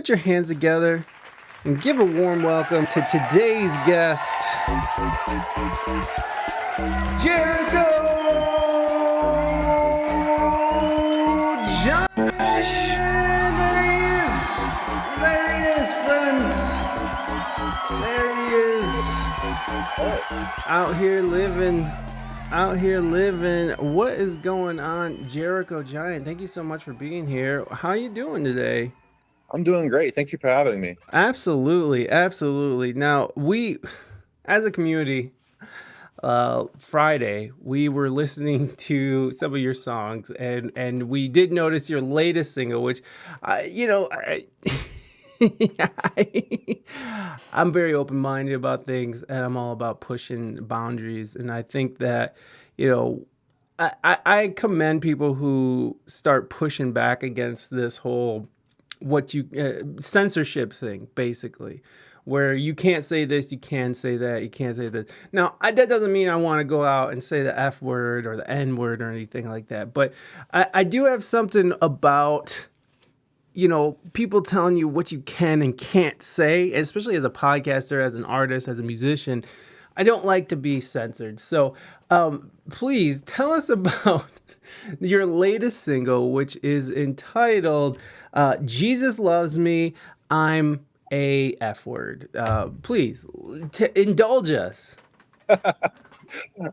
put your hands together and give a warm welcome to today's guest, Jericho Jyant. There he is, friends. There he is. Out here living. What is going on, Jericho Jyant? Thank you so much for being here. How are you doing today? I'm doing great. Thank you for having me. Absolutely. Now, we, as a community, Friday, we were listening to some of your songs, and we did notice your latest single, which, I I'm very open-minded about things, and I'm all about pushing boundaries. And I think that, I commend people who start pushing back against this whole censorship thing, basically, where you can't say this, you can't say that, you can't say this. Now, that doesn't mean I want to go out and say the F word or the N word or anything like that. But I do have something about people telling you what you can and can't say, especially as a podcaster, as an artist, as a musician. I don't like to be censored. So please tell us about your latest single, which is entitled Jesus Loves Me, I'm a F word. Please indulge us.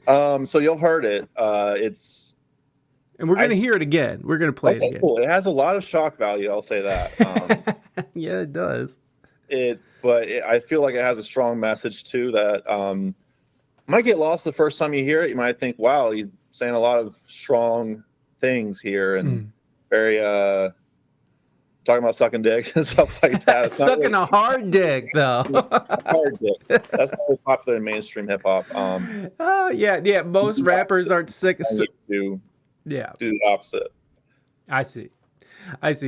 So you'll heard it. And we're going to hear it again. We're going to play it again. Cool. It has a lot of shock value, I'll say that. Yeah, it does. I feel like it has a strong message too that might get lost the first time you hear it. You might think, wow, you're saying a lot of strong things here and very talking about sucking dick and stuff like that. Sucking a hard dick, though. Hard dick. That's not really popular in mainstream hip hop. Oh yeah. Most rappers aren't sick. Do the opposite. I see.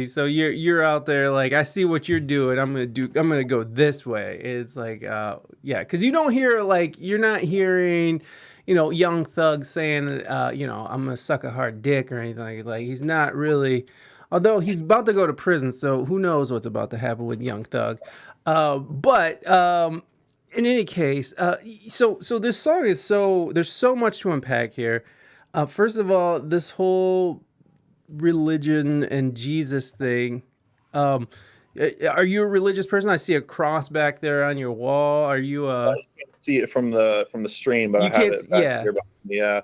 So you're out there like, I see what you're doing. I'm gonna go this way. It's like, because you don't hear, like, you're not hearing, Young Thug saying, I'm gonna suck a hard dick or anything like he's not really. Although he's about to go to prison, so who knows what's about to happen with Young Thug. But in any case, so this song is there's so much to unpack here. First of all, this whole religion and Jesus thing. Are you a religious person? I see a cross back there on your wall. Are you you can't see it from the stream, but you I have it back here. Yeah.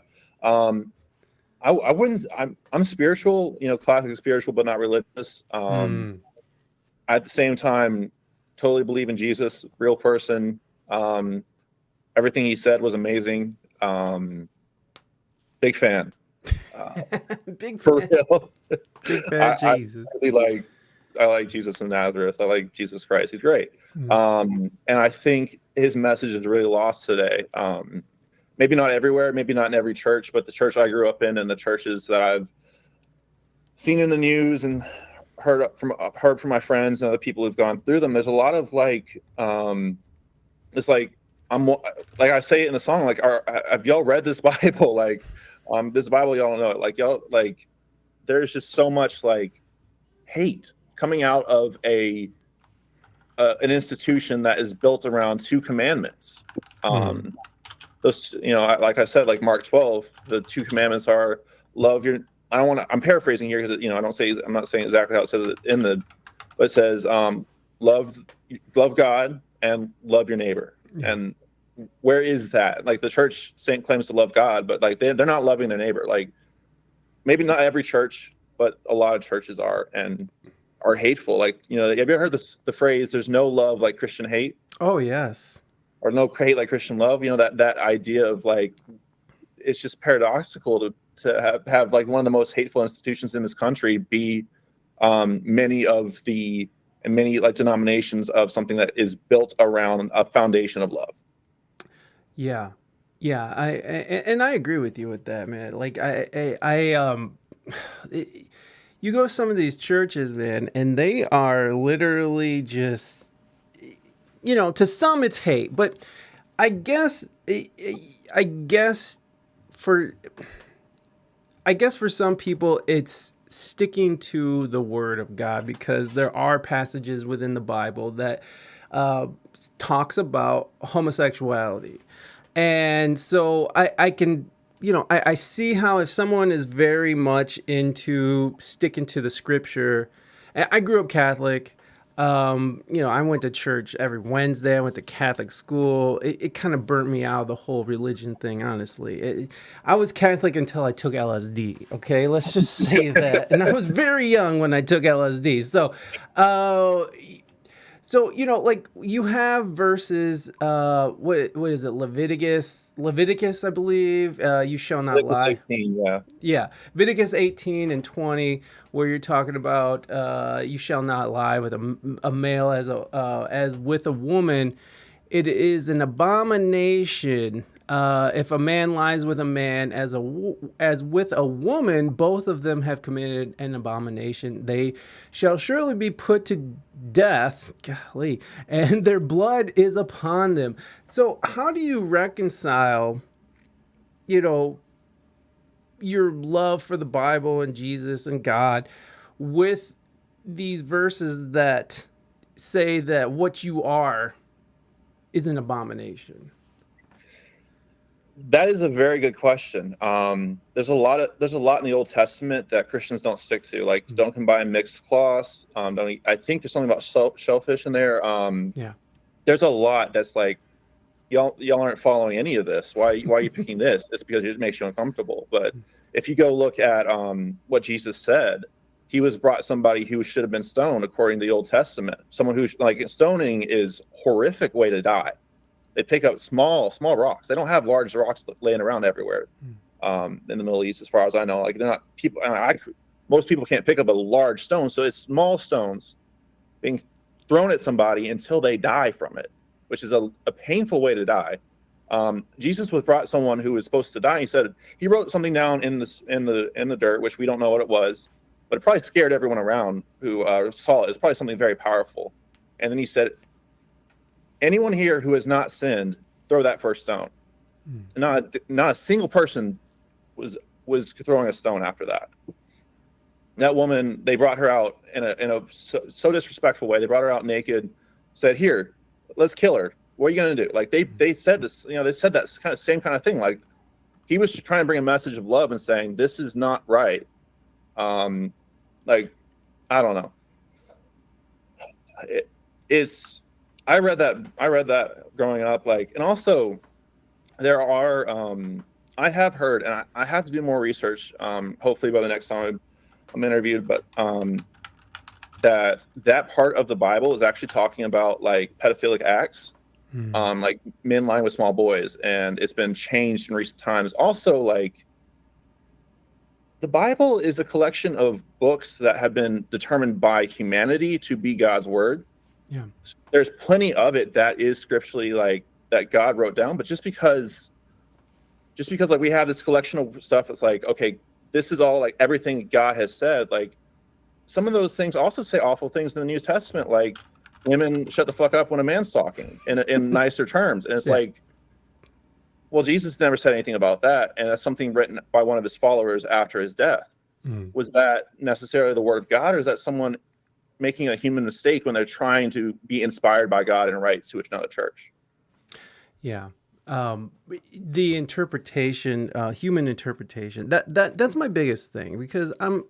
I wouldn't. I'm spiritual, classic spiritual, but not religious. At the same time, totally believe in Jesus, real person. Everything he said was amazing. Big fan. Big fan. For real. Big fan of Jesus. I like Jesus of Nazareth. I like Jesus Christ. He's great. And I think his message is really lost today. Maybe not everywhere, maybe not in every church, but the church I grew up in and the churches that I've seen in the news and heard from my friends and other people who've gone through them, there's a lot of it's like I say it in the song, like, have y'all read this Bible? Like, this Bible, y'all don't know it. Like, y'all, like, there's just so much like hate coming out of an institution that is built around 2 commandments. Those, like I said, like Mark 12, the 2 commandments are love your. I'm paraphrasing here because I'm not saying exactly how it says it but it says love God and love your neighbor. And where is that? Like, the church claims to love God, but like they're not loving their neighbor. Like, maybe not every church, but a lot of churches are hateful. Like, have you ever heard the phrase, there's no love like Christian hate? Oh, yes. Or no hate like Christian love? That idea of, like, it's just paradoxical to have like one of the most hateful institutions in this country be many like denominations of something that is built around a foundation of love. Yeah. I agree with you with that, man. Like, you go to some of these churches, man, and they are literally just, to some it's hate, but I guess for some people it's sticking to the Word of God, because there are passages within the Bible that talks about homosexuality. And so I can, I see how if someone is very much into sticking to the scripture. I grew up Catholic. I went to church every Wednesday. I went to Catholic school. It kind of burnt me out of the whole religion thing, honestly. I was Catholic until I took LSD, okay? Let's just say that. And I was very young when I took LSD. So, like you have verses, what is it? Leviticus, I believe. You shall not Leviticus lie. 18, yeah. Yeah, Leviticus 18 and 20, where you're talking about you shall not lie with a male as with a woman. It is an abomination if a man lies with a man as with a woman. Both of them have committed an abomination. They shall surely be put to death. Golly, and their blood is upon them. So how do you reconcile, you know, your love for the Bible and Jesus and God with these verses that say that what you are is an abomination? That is a very good question. There's a lot in the Old Testament that Christians don't stick to, like don't combine mixed cloths. I think there's something about shellfish in there. Yeah. There's a lot that's like y'all aren't following any of this. Why are you picking this? It's because it makes you uncomfortable. But if you go look at what Jesus said, he was brought somebody who should have been stoned according to the Old Testament. Someone who, like, stoning is a horrific way to die. They pick up small rocks. They don't have large rocks laying around everywhere in the Middle East, as far as I know. Like, they're not people. Most people can't pick up a large stone, so it's small stones being thrown at somebody until they die from it, which is a painful way to die. Jesus was brought someone who was supposed to die. He wrote something down in the dirt, which we don't know what it was, but it probably scared everyone around who saw it. It's probably something very powerful. And then he said, anyone here who has not sinned, throw that first stone. Not a single person was throwing a stone after that. That woman, they brought her out in a so disrespectful way. They brought her out naked, said, "Here, let's kill her. What are you going to do?" Like they said this, they said that same kind of thing. Like, he was trying to bring a message of love and saying, this is not right. Like, I don't know. I read that growing up, like, and also there are, I have heard, and I have to do more research, hopefully by the next time I'm interviewed, but that part of the Bible is actually talking about, like, pedophilic acts, like men lying with small boys, and it's been changed in recent times. Also, like, the Bible is a collection of books that have been determined by humanity to be God's word. Yeah. There's plenty of it that is scripturally, like, that God wrote down, but just because like we have this collection of stuff that's like, okay, this is all, like, everything God has said, like, some of those things also say awful things in the New Testament, like women shut the fuck up when a man's talking in nicer terms. And it's like, well, Jesus never said anything about that, and that's something written by one of his followers after his death. Was that necessarily the word of God, or is that someone making a human mistake when they're trying to be inspired by God and write to another church? Yeah. The interpretation, human interpretation, that's my biggest thing, because I'm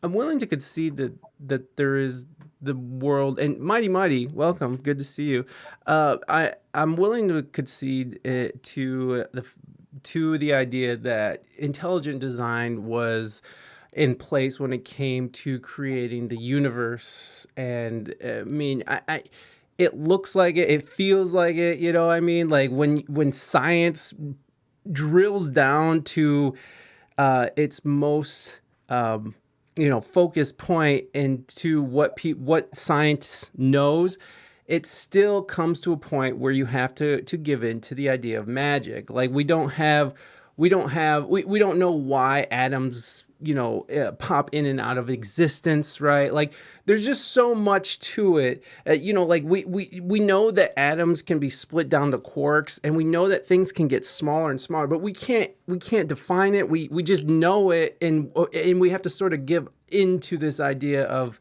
willing to concede that there is the world, and Mighty, welcome, good to see you. I'm willing to concede it to the idea that intelligent design was in place when it came to creating the universe. And I mean, it looks like it feels like it, I mean, like when science drills down to its most focus point into what science knows, it still comes to a point where you have to give in to the idea of magic. Like, we don't know why atoms pop in and out of existence, right? Like, there's just so much to it. Like, we know that atoms can be split down to quarks, and we know that things can get smaller and smaller, but we can't define it. We just know it, and we have to sort of give into this idea of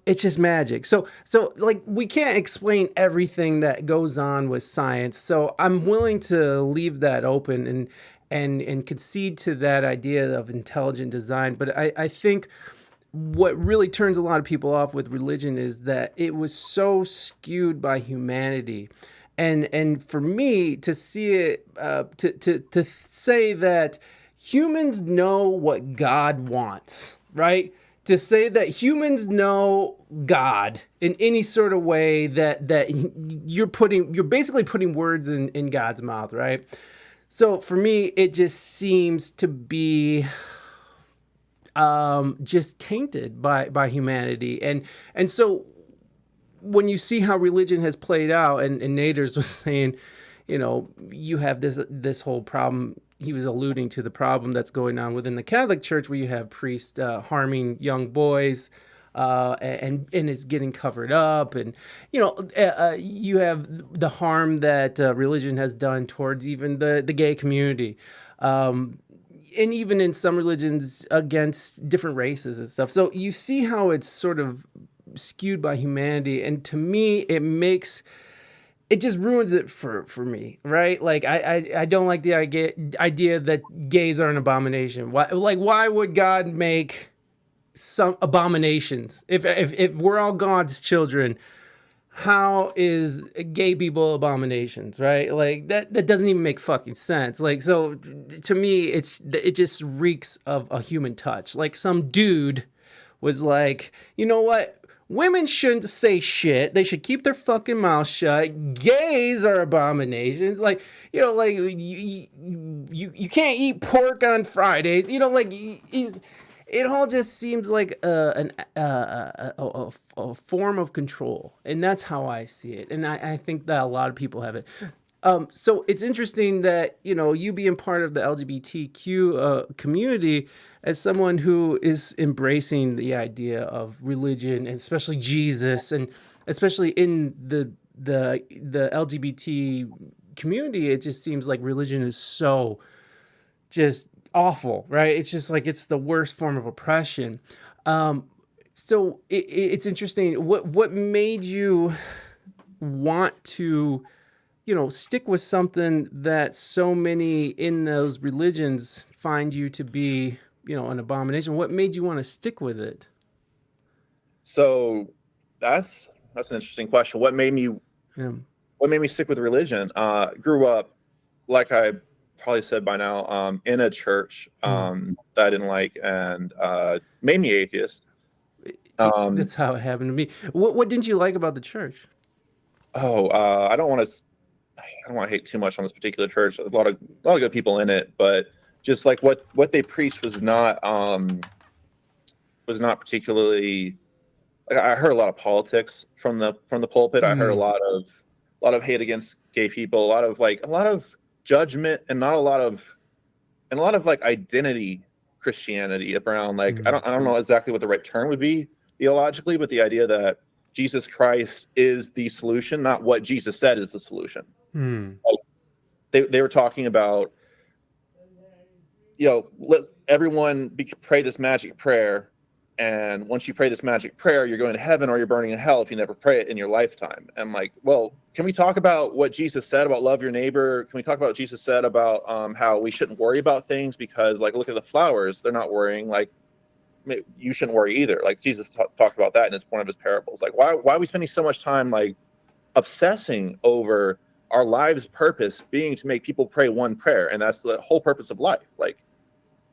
it's just magic. So like we can't explain everything that goes on with science. So I'm willing to leave that open and concede to that idea of intelligent design. But I think what really turns a lot of people off with religion is that it was so skewed by humanity. And for me to see it, to say that humans know what God wants, right? To say that humans know God in any sort of way that you're basically putting words in God's mouth, right? So for me, it just seems to be just tainted by humanity, and so when you see how religion has played out, and Naders was saying, you have this whole problem. He was alluding to the problem that's going on within the Catholic Church, where you have priests harming young boys, and it's getting covered up, and you have the harm that religion has done towards even the gay community. And even in some religions against different races and stuff. So you see how it's sort of skewed by humanity, and to me it just ruins it for me, right? Like I don't like the idea that gays are an abomination. Why would God make some abominations if we're all God's children? How is gay people abominations, right? Like that doesn't even make fucking sense. Like, so to me, it just reeks of a human touch. Like some dude was like, you know what? Women shouldn't say shit. They should keep their fucking mouth shut. Gays are abominations. Like, like you can't eat pork on Fridays. It all just seems like a form of control, and that's how I see it. And I think that a lot of people have it. So it's interesting that you being part of the LGBTQ community, as someone who is embracing the idea of religion, and especially Jesus, and especially in the LGBT community, it just seems like religion is so just awful, right? It's just like it's the worst form of oppression. So it's interesting. What made you want to, stick with something that so many in those religions find you to be, an abomination? What made you want to stick with it? So that's an interesting question. What made me stick with religion? Grew up, like I probably said by now, in a church that I didn't like, and made me atheist. That's how it happened to me. What didn't you like about the church? I don't want to hate too much on this particular church. A lot of good people in it, but just like what they preached was not particularly. Like, I heard a lot of politics from the pulpit. I heard a lot of hate against gay people, a lot of judgment, and a lot of like identity Christianity around, like I don't know exactly what the right term would be theologically, but the idea that Jesus Christ is the solution, not what Jesus said is the solution. Like, they were talking about, let everyone pray this magic prayer, and once you pray this magic prayer, you're going to heaven or you're burning in hell if you never pray it in your lifetime. And I'm like, well, can we talk about what Jesus said about love your neighbor? Can we talk about what Jesus said about how we shouldn't worry about things because, like, look at the flowers, they're not worrying. Like, you shouldn't worry either. Like, Jesus talked about that in one of his parables. Like, why are we spending so much time like obsessing over our life's purpose being to make people pray one prayer, and that's the whole purpose of life? Like,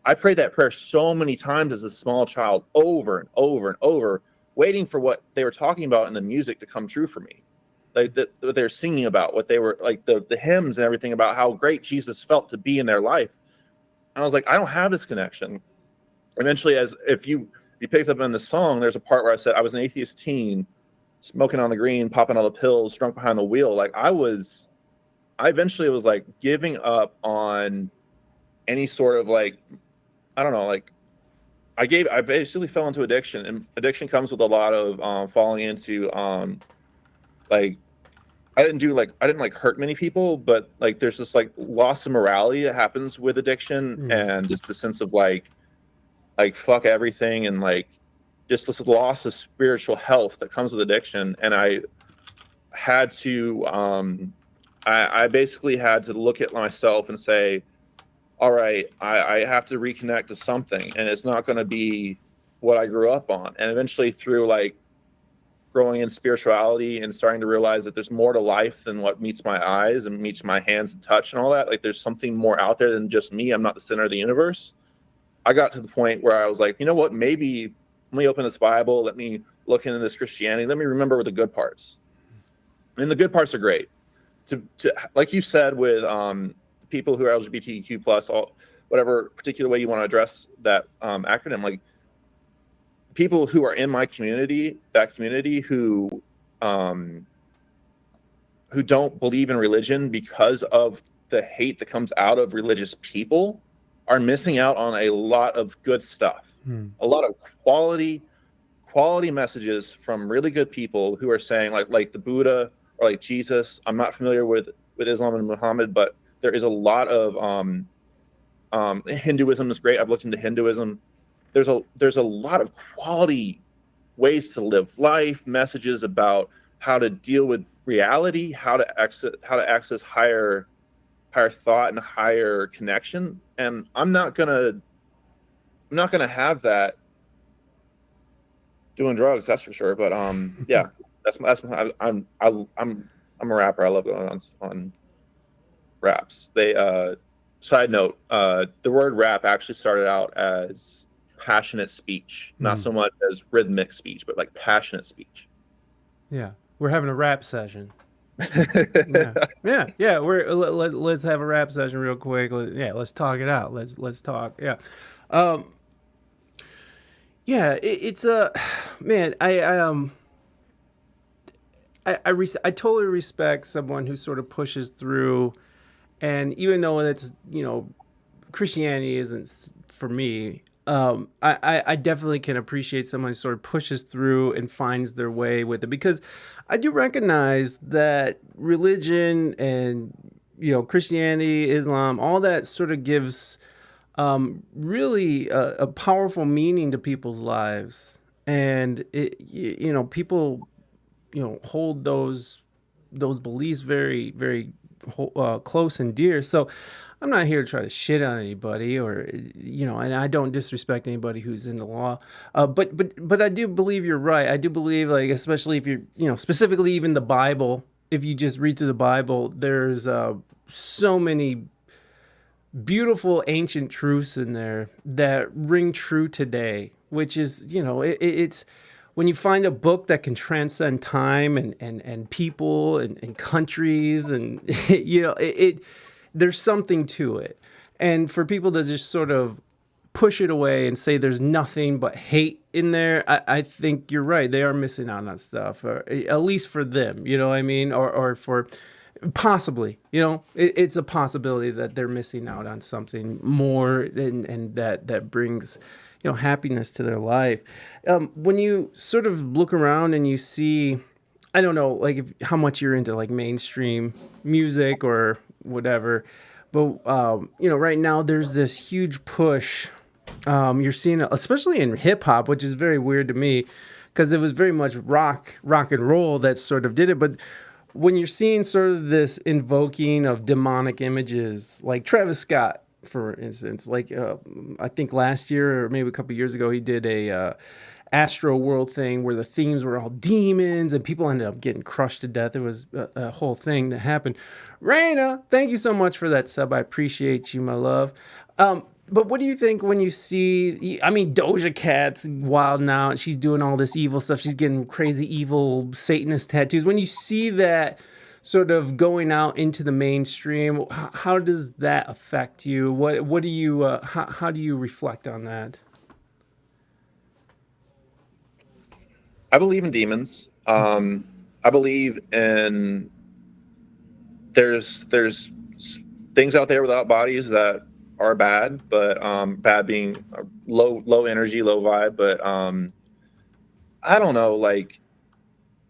I prayed that prayer so many times as a small child, over and over and over, waiting for what they were talking about in the music to come true for me. Like what they were singing about, what they were like, the hymns and everything about how great Jesus felt to be in their life. And I was like, I don't have this connection. Eventually, as if you picked up in the song, there's a part where I said I was an atheist teen, smoking on the green, popping all the pills, drunk behind the wheel. Like I eventually was like giving up on any sort of like, I don't know, like I basically fell into addiction, and addiction comes with a lot of falling into like I didn't like hurt many people, but like there's this like loss of morality that happens with addiction, and just the sense of like fuck everything, and like just this loss of spiritual health that comes with addiction. And I had to, I basically had to look at myself and say, all right, I have to reconnect to something, and it's not going to be what I grew up on. And eventually, through like growing in spirituality and starting to realize that there's more to life than what meets my eyes and meets my hands and touch and all that, like there's something more out there than just me. I'm not the center of the universe. I got to the point where I was like, you know what, maybe let me open this Bible, let me look into this Christianity, let me remember the good parts. And the good parts are great. To like you said, with people who are LGBTQ plus, all whatever particular way you want to address that acronym, like people who are in my community, that community who don't believe in religion because of the hate that comes out of religious people, are missing out on a lot of good stuff, a lot of quality messages from really good people who are saying, like the Buddha or like Jesus. I'm not familiar with Islam and Muhammad, but there is a lot of Hinduism is great. I've looked into Hinduism. There's a lot of quality ways to live life, messages about how to deal with reality, how to access higher thought and higher connection. And I'm not gonna have that doing drugs, that's for sure. But yeah, I'm a rapper. I love going on raps. They side note, the word rap actually started out as passionate speech, not so much as rhythmic speech, but like passionate speech. Yeah, we're having a rap session. yeah. Let's have a rap session real quick. Let's talk it out. Let's talk. Yeah, it's a man. I totally respect someone who sort of pushes through, and even though it's Christianity isn't for me. I definitely can appreciate someone who sort of pushes through and finds their way with it, because I do recognize that religion and Christianity, Islam, all that sort of gives really a powerful meaning to people's lives, and people hold those beliefs very, very close and dear. So I'm not here to try to shit on anybody, or and I don't disrespect anybody who's in the law. But I do believe you're right. I do believe, like, especially if you're specifically even the Bible. If you just read through the Bible, there's so many beautiful ancient truths in there that ring true today. Which is it's when you find a book that can transcend time and people and countries, and there's something to it. And for people to just sort of push it away and say there's nothing but hate in there, I think you're right. They are missing out on stuff, or at least for them, you know what I mean? Or for possibly, it's a possibility that they're missing out on something more, and that brings happiness to their life. When you sort of look around and you see, I don't know, like how much you're into like mainstream music or whatever, but right now there's this huge push. You're seeing, especially in hip hop, which is very weird to me, because it was very much rock and roll that sort of did it. But when you're seeing sort of this invoking of demonic images, like Travis Scott, for instance, like I think last year or maybe a couple years ago, he did a Astro World thing where the themes were all demons and people ended up getting crushed to death. It was a whole thing that happened. Reina, thank you so much for that sub. I appreciate you, my love. But what do you think when you see, I mean, Doja Cat's wild now. She's doing all this evil stuff. She's getting crazy evil Satanist tattoos. When you see that sort of going out into the mainstream, how does that affect you? What do you, how do you reflect on that? I believe in demons. I believe in there's things out there without bodies that are bad, but bad being low energy, low vibe. But I don't know. Like,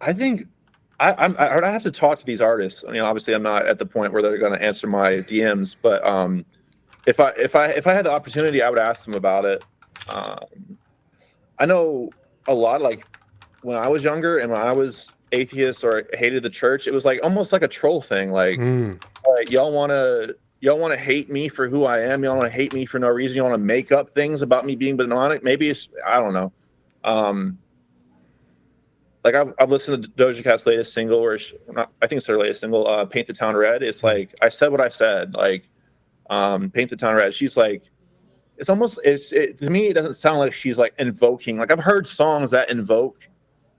I think I have to talk to these artists. I mean, obviously, I'm not at the point where they're going to answer my DMs, but if I had the opportunity, I would ask them about it. I know a lot like when I was younger and when I was atheist or hated the church, it was like almost like a troll thing. Like, all right, y'all want to hate me for who I am. Y'all want to hate me for no reason. You want to make up things about me being demonic. Maybe it's, I don't know. Like I've listened to Doja Cat's latest single, or I think it's her latest single, "Paint the Town Red." It's like I said what I said. Like, "Paint the Town Red." She's like, it's almost to me it doesn't sound like she's like invoking. Like I've heard songs that invoke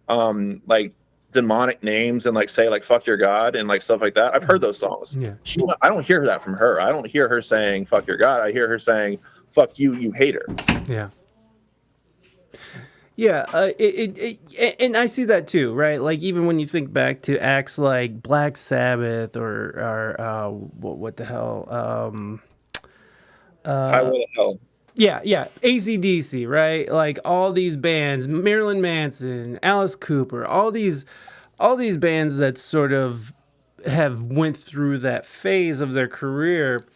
like demonic names and like say like "fuck your god" and like stuff like that. I've heard those songs. Yeah. I don't hear that from her. I don't hear her saying "fuck your god." I hear her saying "fuck you, you hater." Yeah. Yeah, and I see that too, right? Like even when you think back to acts like Black Sabbath or what the hell, Highway to Hell. yeah, AC/DC, right? Like all these bands, Marilyn Manson, Alice Cooper, all these bands that sort of have went through that phase of their career.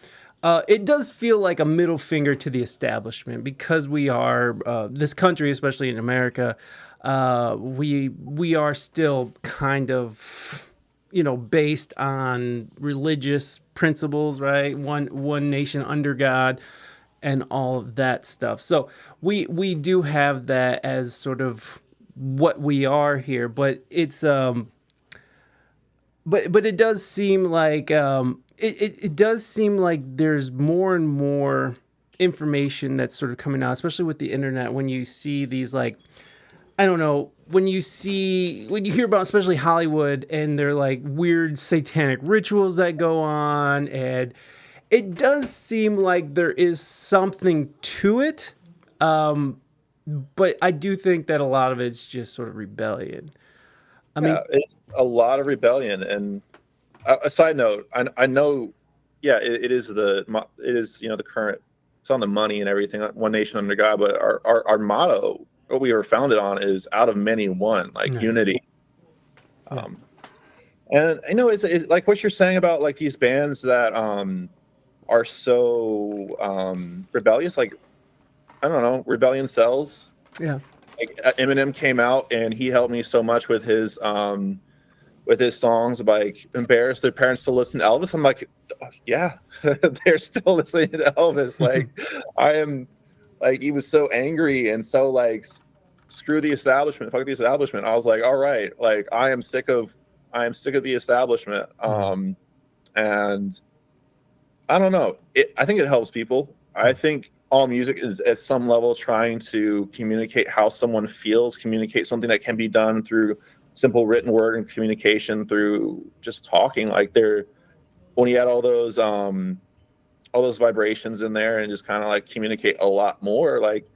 It does feel like a middle finger to the establishment because we are this country, especially in America. We are still kind of, based on religious principles, right? One nation under God, and all of that stuff. So we do have that as sort of what we are here, but it's but it does seem like it does seem like there's more and more information that's sort of coming out, especially with the internet. When you see these, like, I don't know, when you hear about especially Hollywood and they're like weird satanic rituals that go on, and it does seem like there is something to it. But I do think that a lot of it's just sort of rebellion. I mean, It's a lot of rebellion. And a side note, I know, yeah, it is the current. It's on the money and everything. One nation under God, but our motto, what we were founded on, is out of many one, like unity. And it's like what you're saying about like these bands that are so rebellious. Like, I don't know, rebellion sells. yeah. Like Eminem came out and he helped me so much with his songs, like embarrass their parents to listen to Elvis. I'm like, oh, yeah, they're still listening to Elvis. Like, I am, like, he was so angry and so like, screw the establishment, fuck the establishment. I was like, all right, like I am sick of the establishment. And I don't know. I think it helps people. I think all music is at some level trying to communicate how someone feels, communicate something that can be done through simple written word and communication through just talking. Like when you add all those vibrations in there and just kind of like communicate a lot more, like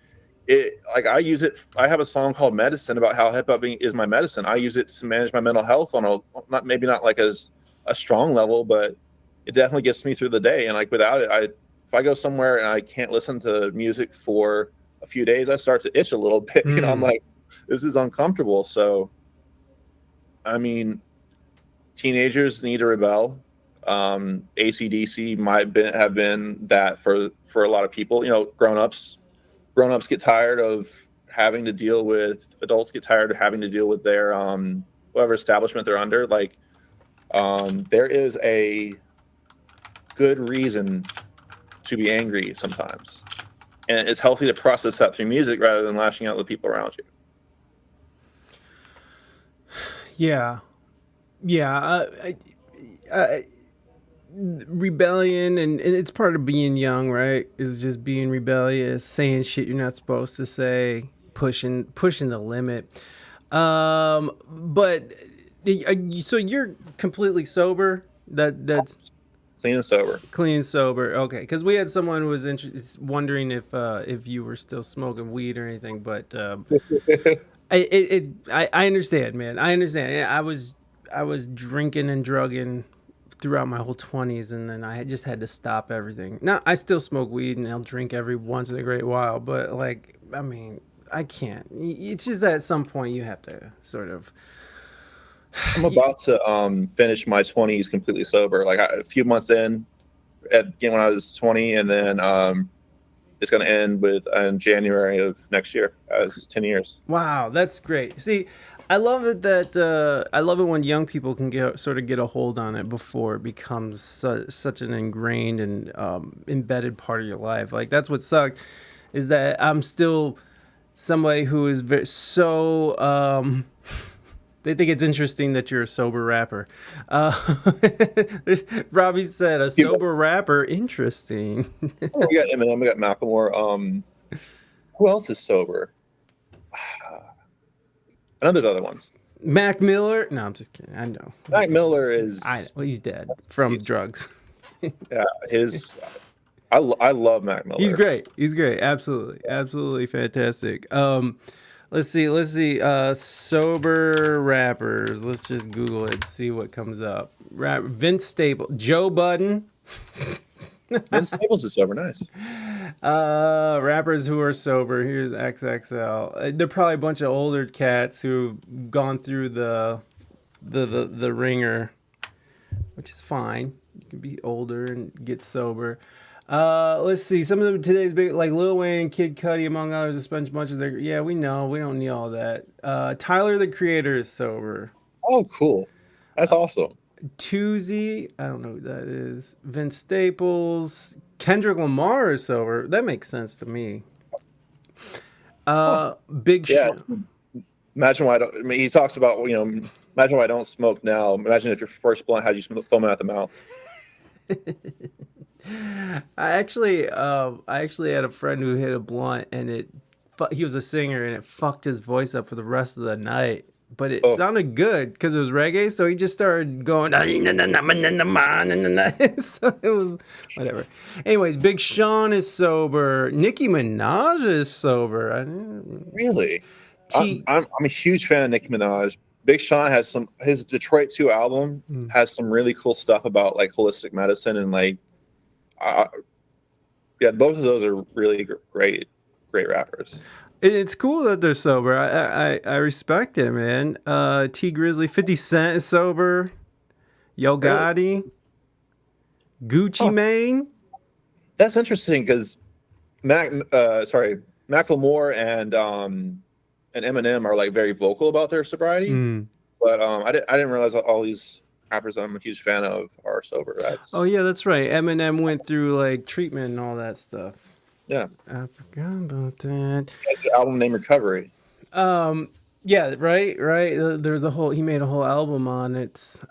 I use it. I have a song called Medicine about how hip hop is my medicine. I use it to manage my mental health on maybe not like as a strong level, but it definitely gets me through the day. And like without it, if I go somewhere and I can't listen to music for a few days, I start to itch a little bit. I'm like, this is uncomfortable. So, I mean, teenagers need to rebel. AC/DC might have been that for a lot of people. Grown-ups get tired of having to deal with, adults get tired of having to deal with their whatever establishment they're under. Like, there is a good reason to be angry sometimes, and it's healthy to process that through music rather than lashing out at the people around you. Rebellion, and it's part of being young, right? Is just being rebellious, saying shit you're not supposed to say, pushing the limit. But so you're completely sober? That's Clean and sober. Clean, sober. Okay, because we had someone who was wondering if you were still smoking weed or anything, but I understand, man. I understand. I was drinking and drugging throughout my whole 20s, and then I just had to stop everything. Now I still smoke weed and I'll drink every once in a great while, but like, I mean, I can't. It's just that at some point you have to sort of. I'm about to finish my 20s completely sober. Like a few months in, again when I was 20, and then it's going to end with in January of next year as 10 years. Wow, that's great. See, I love it that I love it when young people can get a hold on it before it becomes such an ingrained and embedded part of your life. Like that's what sucked is that I'm still somebody who is they think it's interesting that you're a sober rapper. Uh, Robbie said, a sober rapper, interesting. We got Eminem, we got Macklemore. Who else is sober? I know there's other ones. Mac Miller? No, I'm just kidding. I know. Mac Miller is. Well, he's dead from drugs. Yeah, I love Mac Miller. He's great. He's great. Absolutely fantastic. Let's see. Sober rappers. Let's just Google it. See what comes up. Vince Staples, Joe Budden. Vince Staples is sober. Nice. Rappers who are sober. Here's XXL. They're probably a bunch of older cats who've gone through the ringer, which is fine. You can be older and get sober. Let's see. Some of them today's big, like Lil Wayne, Kid Cudi, among others, a bunch of their. Yeah, we know. We don't need all that. Tyler, the Creator, is sober. Oh, cool. That's awesome. Toozy, I don't know who that is. Vince Staples, Kendrick Lamar is sober. That makes sense to me. Big Sean. Imagine why I don't. I mean, he talks about imagine why I don't smoke now. Imagine if your first blunt had you foaming out the mouth. I actually had a friend who hit a blunt and he was a singer and it fucked his voice up for the rest of the night. But it sounded good because it was reggae, so he just started going. So it was whatever. Anyways, Big Sean is sober. Nicki Minaj is sober. Really? I'm a huge fan of Nicki Minaj. Big Sean has his Detroit 2 album has some really cool stuff about like holistic medicine and like, both of those are really great rappers. It's cool that they're sober. I respect it, man. T Grizzly, 50 Cent is sober. Yo Gotti, Gucci Mane. That's interesting because Macklemore and Eminem are like very vocal about their sobriety. But I didn't realize all these rappers I'm a huge fan of are sober. That's right. Eminem went through like treatment and all that stuff. Yeah, I forgot about that. The album named Recovery. Yeah, right. There's he made a whole album on it.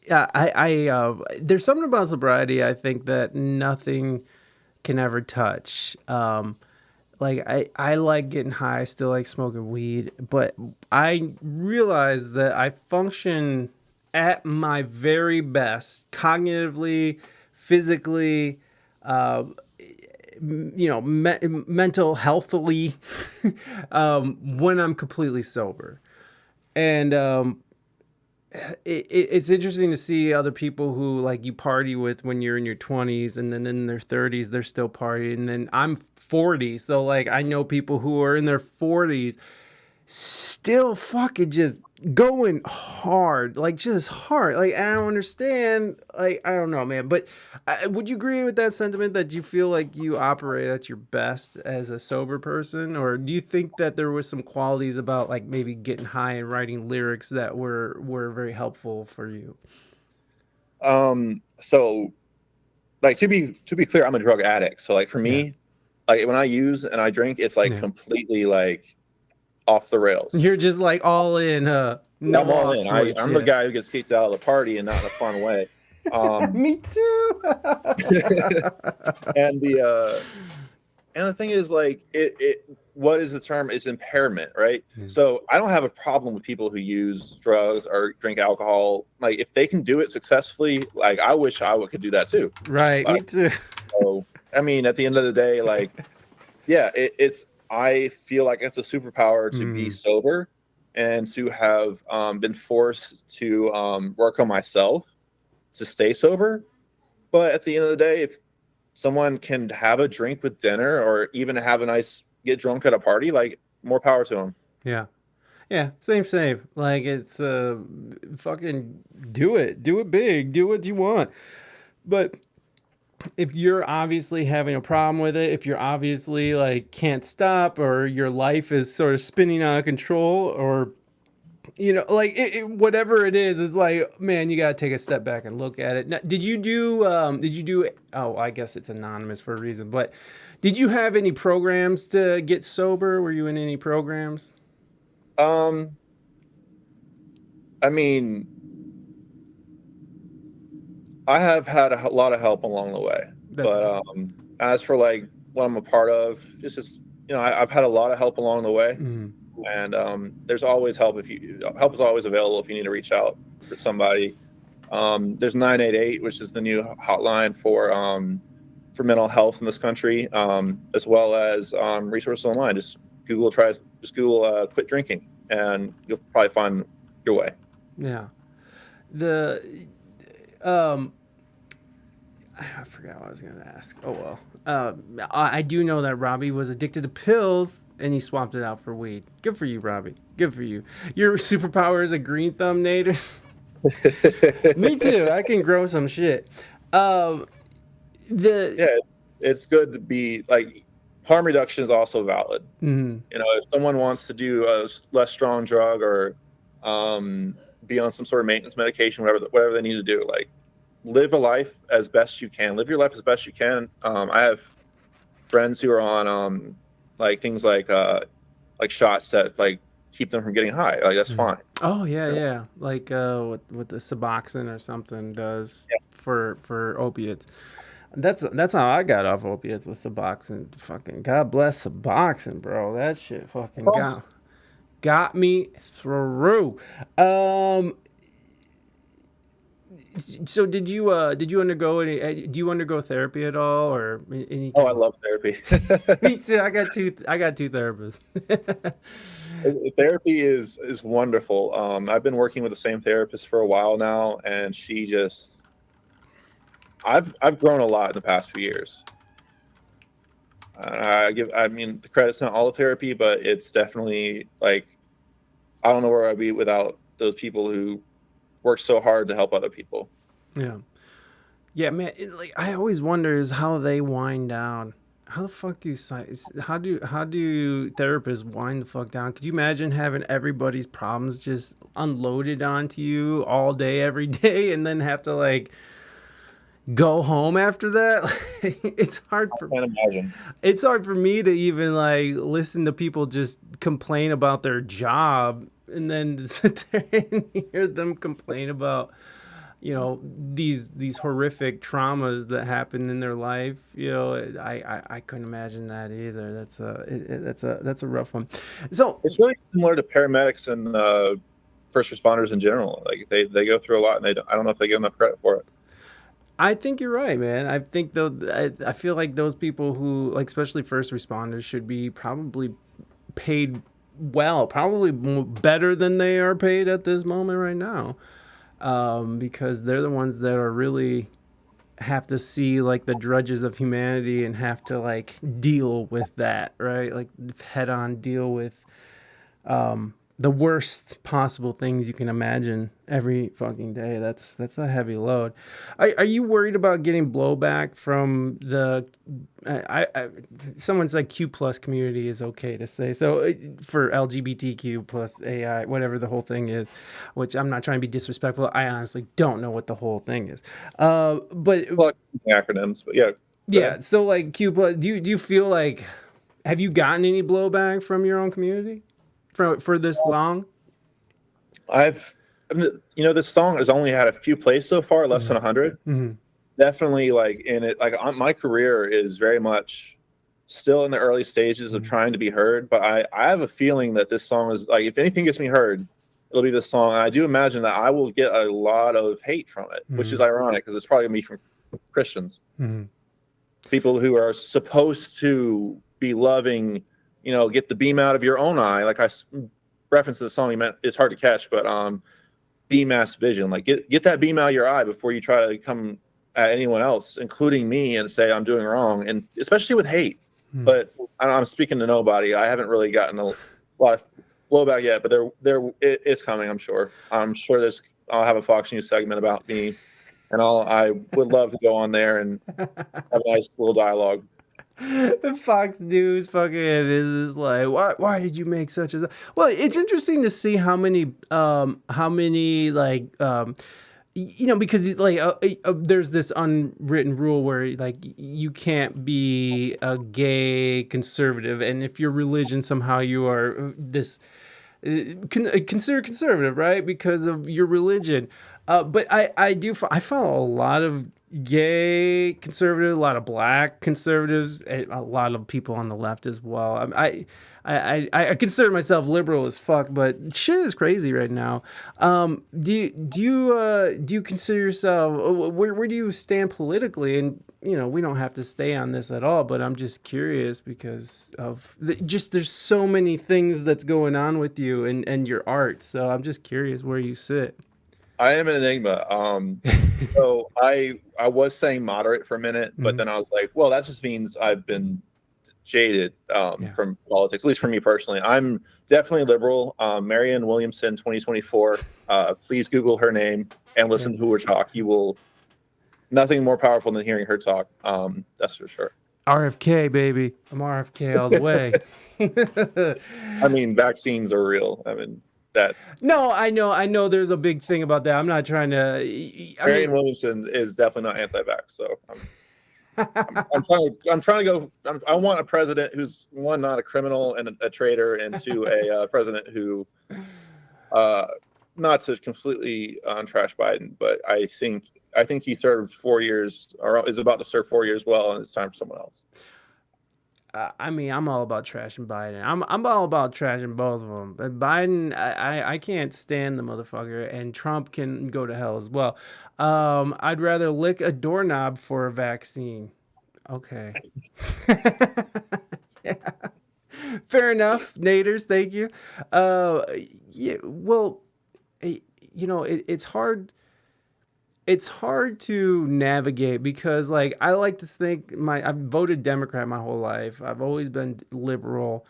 Yeah, there's something about sobriety I think that nothing can ever touch. Like I like getting high, I still like smoking weed, but I realize that I function at my very best cognitively, physically, mental healthily when I'm completely sober. And it's interesting to see other people who like you party with when you're in your 20s and then in their 30s they're still partying, and then I'm 40, so like I know people who are in their 40s still fucking just going hard, like just hard. Like I don't understand. Like I don't know, man. But would you agree with that sentiment that you feel like you operate at your best as a sober person, or do you think that there was some qualities about like maybe getting high and writing lyrics that were very helpful for you? So like to be clear, I'm a drug addict. So like for me, like when I use and I drink, it's like completely like off the rails. You're just like all in. No, I'm all in. I'm the guy who gets kicked out of the party and not in a fun way. Me too. And the thing is like what is the term? It's impairment, right? So I don't have a problem with people who use drugs or drink alcohol. Like if they can do it successfully, like I wish I could do that too. Right, me too. So I mean, at the end of the day, like, yeah, I feel like it's a superpower to be sober and to have been forced to work on myself to stay sober. But at the end of the day, if someone can have a drink with dinner or even have get drunk at a party, like more power to them. Yeah, same. Like it's fucking do it big, do what you want. But if you're obviously having a problem with it, if you're obviously like can't stop, or your life is sort of spinning out of control, or like whatever it is, it's like, man, you got to take a step back and look at it. Now, did you do, oh, I guess it's anonymous for a reason, but did you have any programs to get sober? Were you in any programs? Um, I mean, I have had a lot of help along the way, That's but good. as for like what I'm a part of, just I've had a lot of help along the way, Mhm. and there's always help if you help is always available if you need to reach out for somebody. There's 988, which is the new hotline for mental health in this country, as well as resources online. Just Google quit drinking, and you'll probably find your way. Yeah. The um I forgot what I was going to ask. Oh well. I do know that Robbie was addicted to pills and he swapped it out for weed. Good for you, Robbie. Good for you. Your superpower is a green thumb, Naders. Me too. I can grow some shit. Um, the Yeah, it's good to be like harm reduction is also valid. mm, If someone wants to do a less strong drug or um, be on some sort of maintenance medication, whatever they need to do, like live a life as best you can. Live your life as best you can. I have friends who are on like things like shots that like keep them from getting high. Like that's mm. fine. Oh yeah, You know? yeah. Like what the Suboxone or something does Yeah. for opiates. That's how I got off opiates, with Suboxone. Fucking God bless Suboxone, bro. That shit fucking That's awesome. got me through. Um, so did you undergo any? Do you undergo therapy at all, or any Oh, I kind? love therapy. Me too. I got two therapists. Therapy is wonderful. I've been working with the same therapist for a while now, and I've grown a lot in the past few years. I mean, the credit's not all the therapy, but it's definitely like I don't know where I'd be without those people who work so hard to help other people. Yeah. Yeah, man. Like I always wonder is how they wind down. How the fuck do how do therapists wind the fuck down? Could you imagine having everybody's problems just unloaded onto you all day, every day, and then have to like go home after that? it's hard I for can't imagine. it's hard for me to even like listen to people just complain about their job and then sit there and hear them complain about these horrific traumas that happen in their life. I couldn't imagine that either. That's a rough one. So It's really similar to paramedics and first responders in general. Like they go through a lot, and I don't know if they get enough credit for it. I think you're right, man. I think though I feel like those people who like, especially first responders, should be probably paid well, probably better than they are paid at this moment right now, because they're the ones that are really have to see like the drudges of humanity and have to like deal with that, right? Like head on deal with the worst possible things you can imagine every fucking day. That's a heavy load. Are you worried about getting blowback from the someone's like Q plus community is okay to say so, for LGBTQ plus AI, whatever the whole thing is, which I'm not trying to be disrespectful. I honestly don't know what the whole thing is. But Well, acronyms, but yeah, go ahead. yeah, so like Q plus, do you feel like, have you gotten any blowback from your own community for this long? I've this song has only had a few plays so far, less than Mm-hmm. 100. Mm-hmm. Definitely, like in it, like my career is very much still in the early stages of trying to be heard. But I have a feeling that this song is like, if anything gets me heard, it'll be this song. And I do imagine that I will get a lot of hate from it, which is Mm-hmm. ironic because it's probably gonna be from Christians, Mm-hmm. people who are supposed to be loving. Get the beam out of your own eye. Like reference to the song, you meant it's hard to catch, but beam mass vision. Like get that beam out of your eye before you try to come at anyone else, including me, and say I'm doing wrong, and especially with hate. Mm-hmm. But I'm speaking to nobody. I haven't really gotten a lot of blowback yet, but it's coming. I'm sure. I'll have a Fox News segment about me and I would love to go on there and have a nice little dialogue. Fox News fucking is just like, why did you make such a well, it's interesting to see how many like because like there's this unwritten rule where like you can't be a gay conservative, and if your religion somehow you are this considered conservative, right? Because of your religion. But I follow a lot of gay conservative, a lot of black conservatives, and a lot of people on the left as well. I consider myself liberal as fuck, but shit is crazy right now. Do you consider yourself where do you stand politically? And we don't have to stay on this at all, but I'm just curious because of just there's so many things that's going on with you and your art. So I'm just curious where you sit. I am an enigma. So I was saying moderate for a minute, but then I was like, well, that just means I've been jaded from politics, at least for me personally. I'm definitely liberal. Marianne Williamson, 2024. Please Google her name and listen to her talk. You will nothing more powerful than hearing her talk. That's for sure. RFK, baby. I'm RFK all the way. I mean, vaccines are real. I mean, that. No, I know. There's a big thing about that. I'm not trying to. Marianne Williamson is definitely not anti-vax. So I'm trying to go. I want a president who's one, not a criminal and a traitor, and two, a president who, not to completely trash Biden, but I think he served 4 years or is about to serve 4 years well, and it's time for someone else. I mean, I'm all about trashing Biden. I'm all about trashing both of them. But Biden, I can't stand the motherfucker, and Trump can go to hell as well. I'd rather lick a doorknob for a vaccine. Okay. Yeah. Fair enough, Naders. Thank you. Yeah. Well, it's hard. It's hard to navigate because like I like to think I've voted Democrat my whole life. I've always been liberal.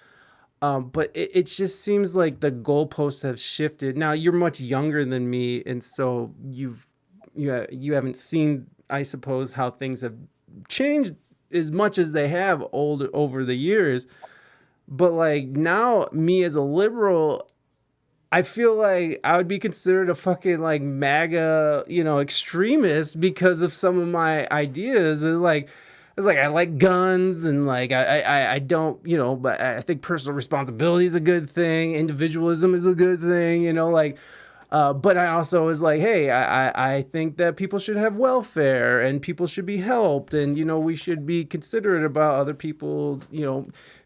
But it just seems like the goalposts have shifted. Now you're much younger than me, and so you haven't seen, I suppose, how things have changed as much as they have over the years. But like now, me as a liberal, I feel like I would be considered a fucking like MAGA, extremist because of some of my ideas. And like, it's like I like guns and like I don't, but I think personal responsibility is a good thing. Individualism is a good thing, like. But I also was like, hey, I think that people should have welfare and people should be helped, and we should be considerate about other people's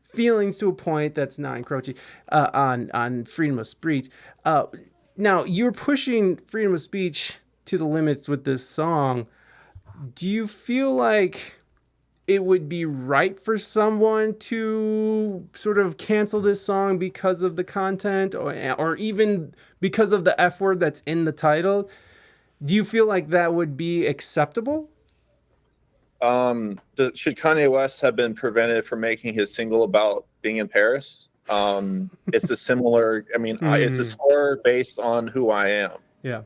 feelings to a point that's not encroaching on freedom of speech. Now you're pushing freedom of speech to the limits with this song. Do you feel like it would be right for someone to sort of cancel this song because of the content or even because of the F word that's in the title? Do you feel like that would be acceptable? Should Kanye West have been prevented from making his single about being in Paris? It's a similar, I mean, it's a slur based on who I am. Yeah.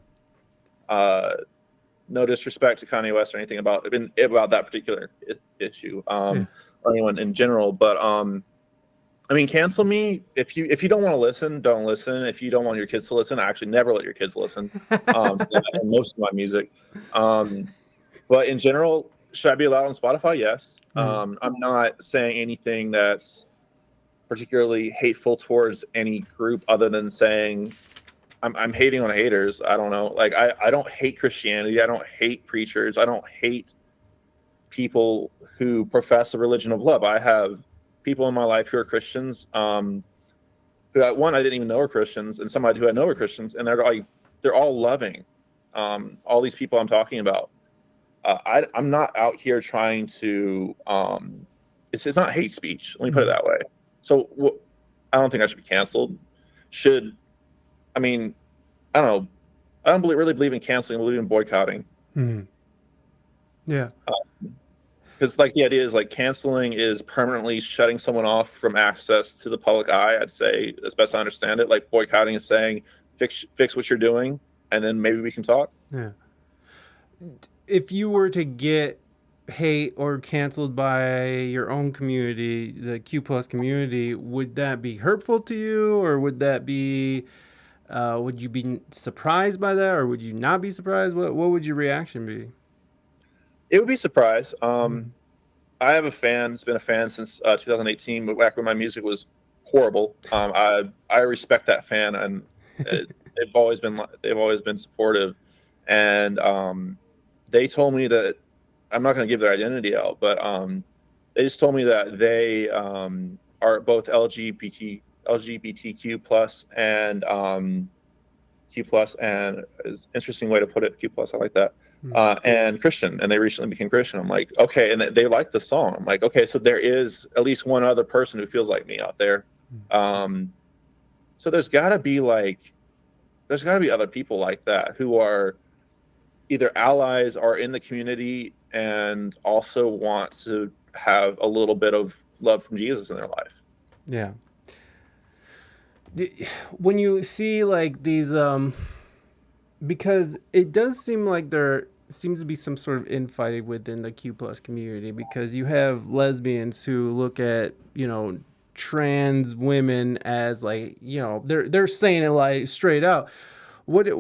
No disrespect to Kanye West or anything about that particular issue, or anyone in general, but I mean, cancel me if you don't want to listen, don't listen. If you don't want your kids to listen, I actually never let your kids listen. Most of my music, but in general, should I be allowed on Spotify? Yes. I'm not saying anything that's particularly hateful towards any group other than saying I'm hating on haters. I don't know. Like I don't hate Christianity. I don't hate preachers. I don't hate people who profess a religion of love. I have people in my life who are Christians, who one I didn't even know were Christians, and somebody who I know are Christians, and they're all loving. All these people I'm talking about. I'm not out here trying to. It's not hate speech. Let me put it that way. So I don't think I should be canceled. I mean, I don't know. I don't really believe in canceling. I believe in boycotting. Yeah. Because like the idea is like canceling is permanently shutting someone off from access to the public eye. I'd say, as best I understand it, like boycotting is saying fix what you're doing, and then maybe we can talk. Yeah. if you were to get hate or canceled by your own community, the Q plus community, would that be hurtful to you, or would that be would you be surprised by that, or would you not be surprised? What would your reaction be? It would be a surprise. Mm. I have a fan. It's been a fan since 2018, but back when my music was horrible. I respect that fan, and they've always been supportive. And they told me that I'm not going to give their identity out, but they just told me that they are both LGBTQ plus and Q plus, and is an interesting way to put it. Q plus, I like that. Mm. And Christian, and they recently became Christian. I'm like, okay, and they like the song. I'm like, okay, so there is at least one other person who feels like me out there. Um, so there's got to be other people like that who are either allies or in the community and also want to have a little bit of love from Jesus in their life. Yeah. When you see like these because it does seem like there seems to be some sort of infighting within the Q plus community, because you have lesbians who look at, trans women as, like, they're saying it like straight out. Like,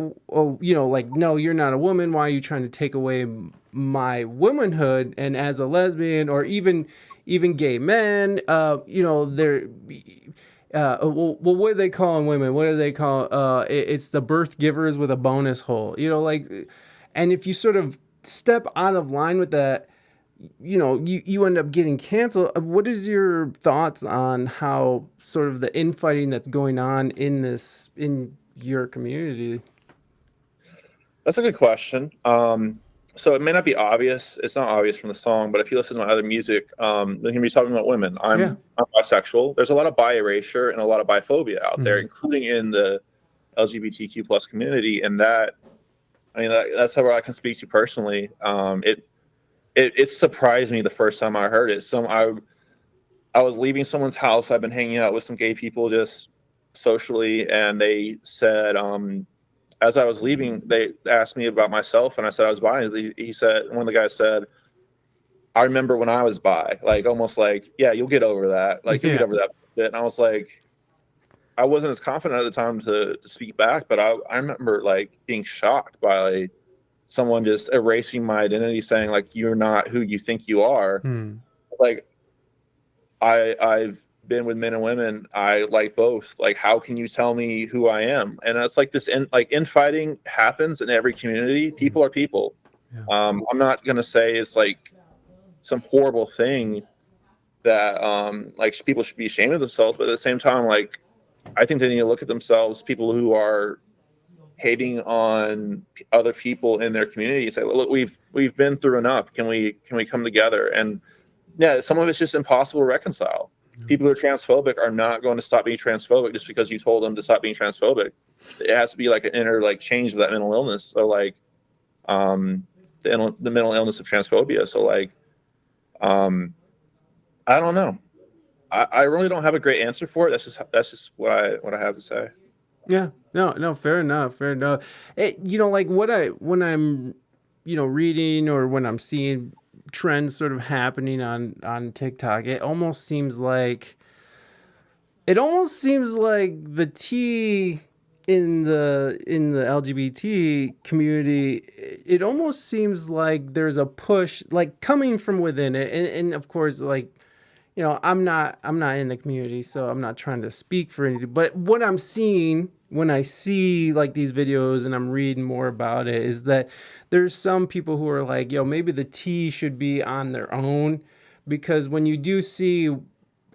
no, you're not a woman. Why are you trying to take away my womanhood? And as a lesbian, or even gay men, they're what are they calling women? What do they call? It's the birth givers with a bonus hole. Like, and if you sort of step out of line with that, you end up getting canceled. What is your thoughts on how sort of the infighting that's going on in your community? That's a good question. So it may not be obvious. It's not obvious from the song, but if you listen to my other music, they can be talking about women. Yeah. I'm bisexual. There's a lot of bi erasure and a lot of biphobia out there, Mhm. including in the LGBTQ plus community. And that's where I can speak to personally. It surprised me the first time I heard it. I was leaving someone's house. I've been hanging out with some gay people just socially, and they said, as I was leaving, they asked me about myself, and I said I was bi. He said, one of the guys said, "I remember when I was bi," like almost like, "Yeah, you'll get over that. Like you'll get Yeah. over that bit." And I was like, I wasn't as confident at the time to speak back, but I remember like being shocked by like, someone just erasing my identity, saying like, "You're not who you think you are." Hmm. Like I've been with men and women. I like both. Like, how can you tell me who I am? And it's like this infighting happens in every community. People are people. Yeah. I'm not gonna say it's like some horrible thing that like people should be ashamed of themselves, but at the same time, like I think they need to look at themselves, people who are hating on other people in their community, say, look, we've been through enough. Can we come together? And yeah, some of it's just impossible to reconcile. People who are transphobic are not going to stop being transphobic just because you told them to stop being transphobic. It has to be like an inner like change of that mental illness. So like the mental illness of transphobia. So like I don't know. I really don't have a great answer for it. That's just what I have to say. Yeah. No, no, fair enough. Fair enough. Like when I'm, reading, or when I'm seeing trends sort of happening on TikTok, it almost seems like the T in the LGBT community, it almost seems like there's a push like coming from within it. And of course, like, I'm not in the community, so I'm not trying to speak for anybody. But what I'm seeing when I see like these videos and I'm reading more about it is that there's some people who are like, yo, maybe the T should be on their own, because when you do see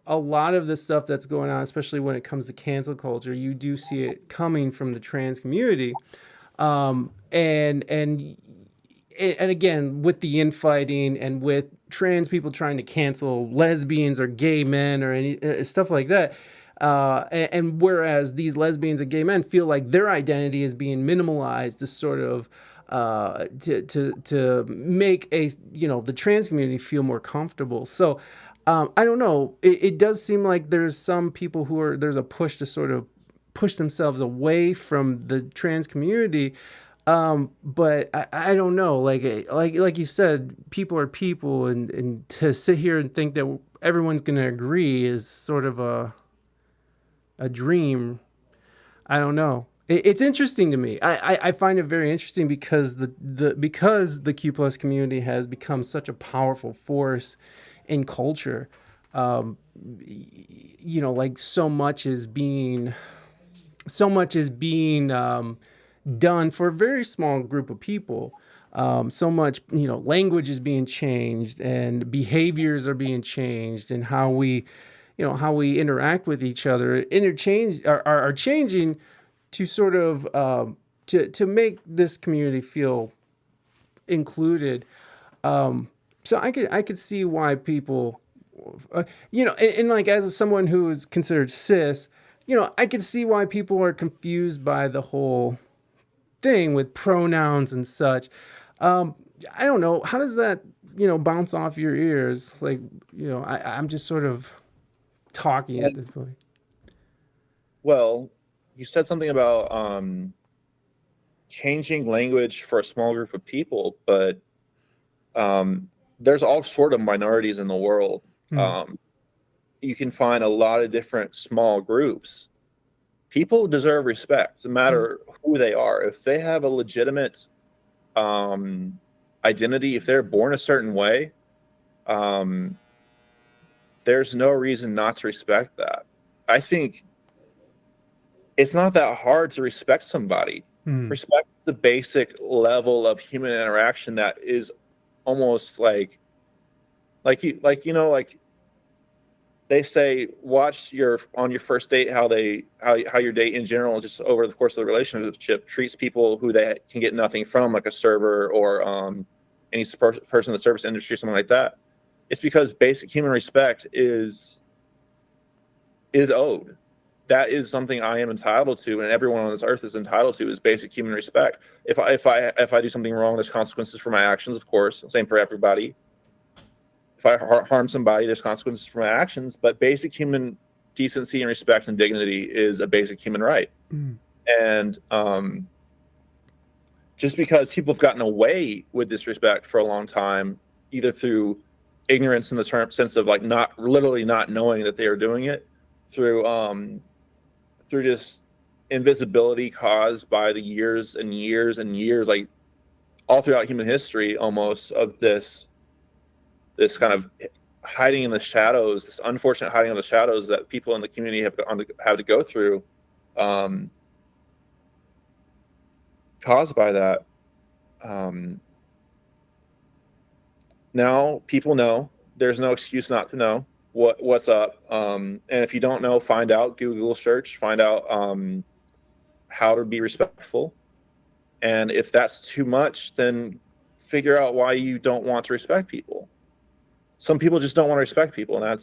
a lot of the stuff that's going on, especially when it comes to cancel culture, you do see it coming from the trans community. And again, with the infighting and with trans people trying to cancel lesbians or gay men or any stuff like that, and whereas these lesbians and gay men feel like their identity is being minimalized to sort of to make the trans community feel more comfortable. So I don't know. It does seem like there's some people there's a push to sort of push themselves away from the trans community. But I don't know, like you said, people are people, and to sit here and think that everyone's gonna agree is sort of a dream. I don't know. It's interesting to me. I find it very interesting because the Q plus community has become such a powerful force in culture. Um, like so much is being done for a very small group of people. So much, language is being changed and behaviors are being changed, and how we interact with each other interchange are changing to sort of to make this community feel included. So I could see why people, and like as someone who is considered cis, I could see why people are confused by the whole thing with pronouns and such. Um, I don't know. How does that, bounce off your ears? Like, I'm just sort of talking at And, this point. well, you said something about changing language for a small group of people, but there's all sort of minorities in the world. Hmm. Um, you can find a lot of different small groups. People deserve respect, no Hmm. matter who they are. If they have a legitimate um, identity, if they're born a certain way, um, there's no reason not to respect that. I think it's not that hard to respect somebody. Hmm. Respect the basic level of human interaction that is almost like they say watch your on your first date how your date in general just over the course of the relationship treats people who they can get nothing from, like a server or any person in the service industry or something like that. It's because basic human respect is owed. That is something I am entitled to, and everyone on this earth is entitled to, is basic human respect. If I do something wrong, there's consequences for my actions, of course. Same for everybody. If I harm somebody, there's consequences for my actions. But basic human decency and respect and dignity is a basic human right. Hmm. And just because people have gotten away with disrespect for a long time, either through ignorance in the sense of like not literally not knowing that they are doing it, through just invisibility caused by the years and years and years, like all throughout human history, almost of this kind of hiding in the shadows, this unfortunate hiding in the shadows that people in the community have to go through, um, caused by that. Um, Now people know. There's no excuse not to know what's up. And if you don't know, find out. Google search, find out how to be respectful. And if that's too much, then figure out why you don't want to respect people. Some people just don't want to respect people, and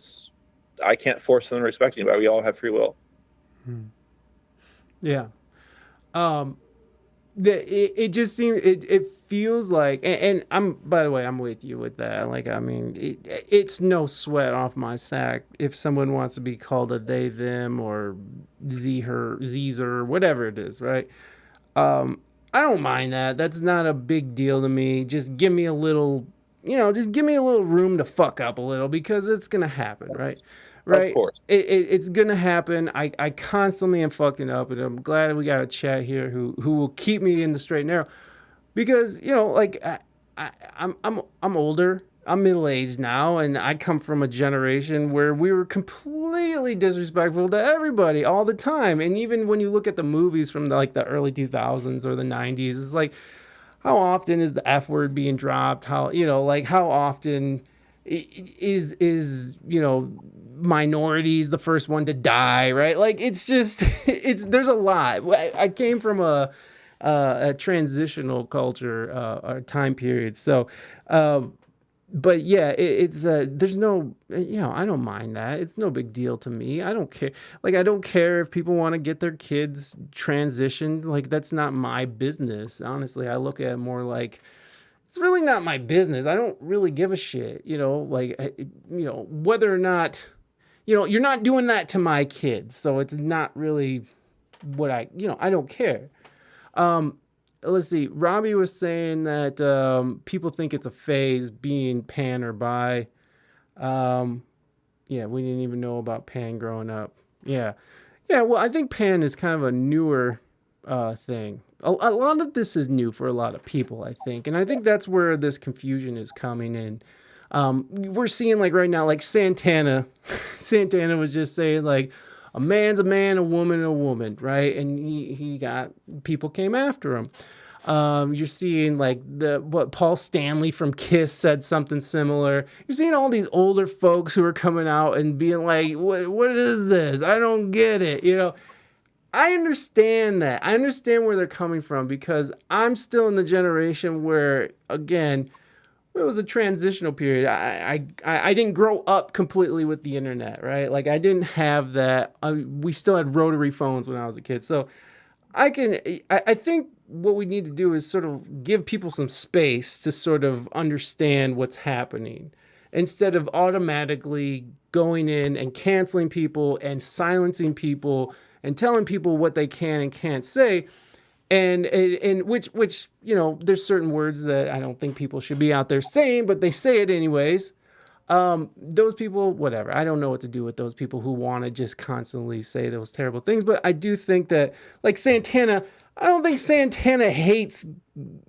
I can't force them to respect anybody. We all have free will. Hmm. Yeah. Um, it just seems it feels like, and I'm, by the way, I'm with you with that. Like, I mean, it's no sweat off my sack if someone wants to be called a they them or z her z's or whatever it is, right? um I don't mind that. That's not a big deal to me. Just give me a little, just give me a little room to fuck up a little, because it's gonna happen, right? Yes. Of Right. course. It's gonna happen. I constantly am fucking up, and I'm glad we got a chat here who will keep me in the straight and narrow, because like I'm older. I'm middle aged now, and I come from a generation where we were completely disrespectful to everybody all the time. And even when you look at the movies from the early 2000s or the 90s, it's like, how often is the F word being dropped? How often is minorities the first one to die, right? Like, it's just there's a lot. I came from a transitional culture, or time period. So, but yeah, it's there's no, I don't mind that. It's no big deal to me. I don't care. Like, I don't care if people want to get their kids transitioned. Like, that's not my business. Honestly, I look at it more like, it's really not my business. I don't really give a shit. Whether or not, you're not doing that to my kids, so it's not really what I don't care. Um, let's see. Robbie was saying that people think it's a phase being pan or bi. Um, yeah, we didn't even know about pan growing up. Yeah, yeah. Well, I think pan is kind of a newer thing. A lot of this is new for a lot of people, I think, and I think that's where this confusion is coming in. We're seeing like right now, like Santana. Santana was just saying like a man's a man, a woman a woman, right? And he got people came after him. You're seeing like what Paul Stanley from Kiss said something similar. You're seeing all these older folks who are coming out and being like, what is this? I don't get it. You know, I understand that. I understand where they're coming from because I'm still in the generation where, again, it was a transitional period. I didn't grow up completely with the internet, right? Like I didn't have that. We still had rotary phones when I was a kid. So I think what we need to do is sort of give people some space to sort of understand what's happening instead of automatically going in and canceling people and silencing people and telling people what they can and can't say. And which you know, there's certain words that I don't think people should be out there saying, but they say it anyways. Those people, whatever. I don't know what to do with those people who want to just constantly say those terrible things. But I do think that, like Santana, I don't think Santana hates,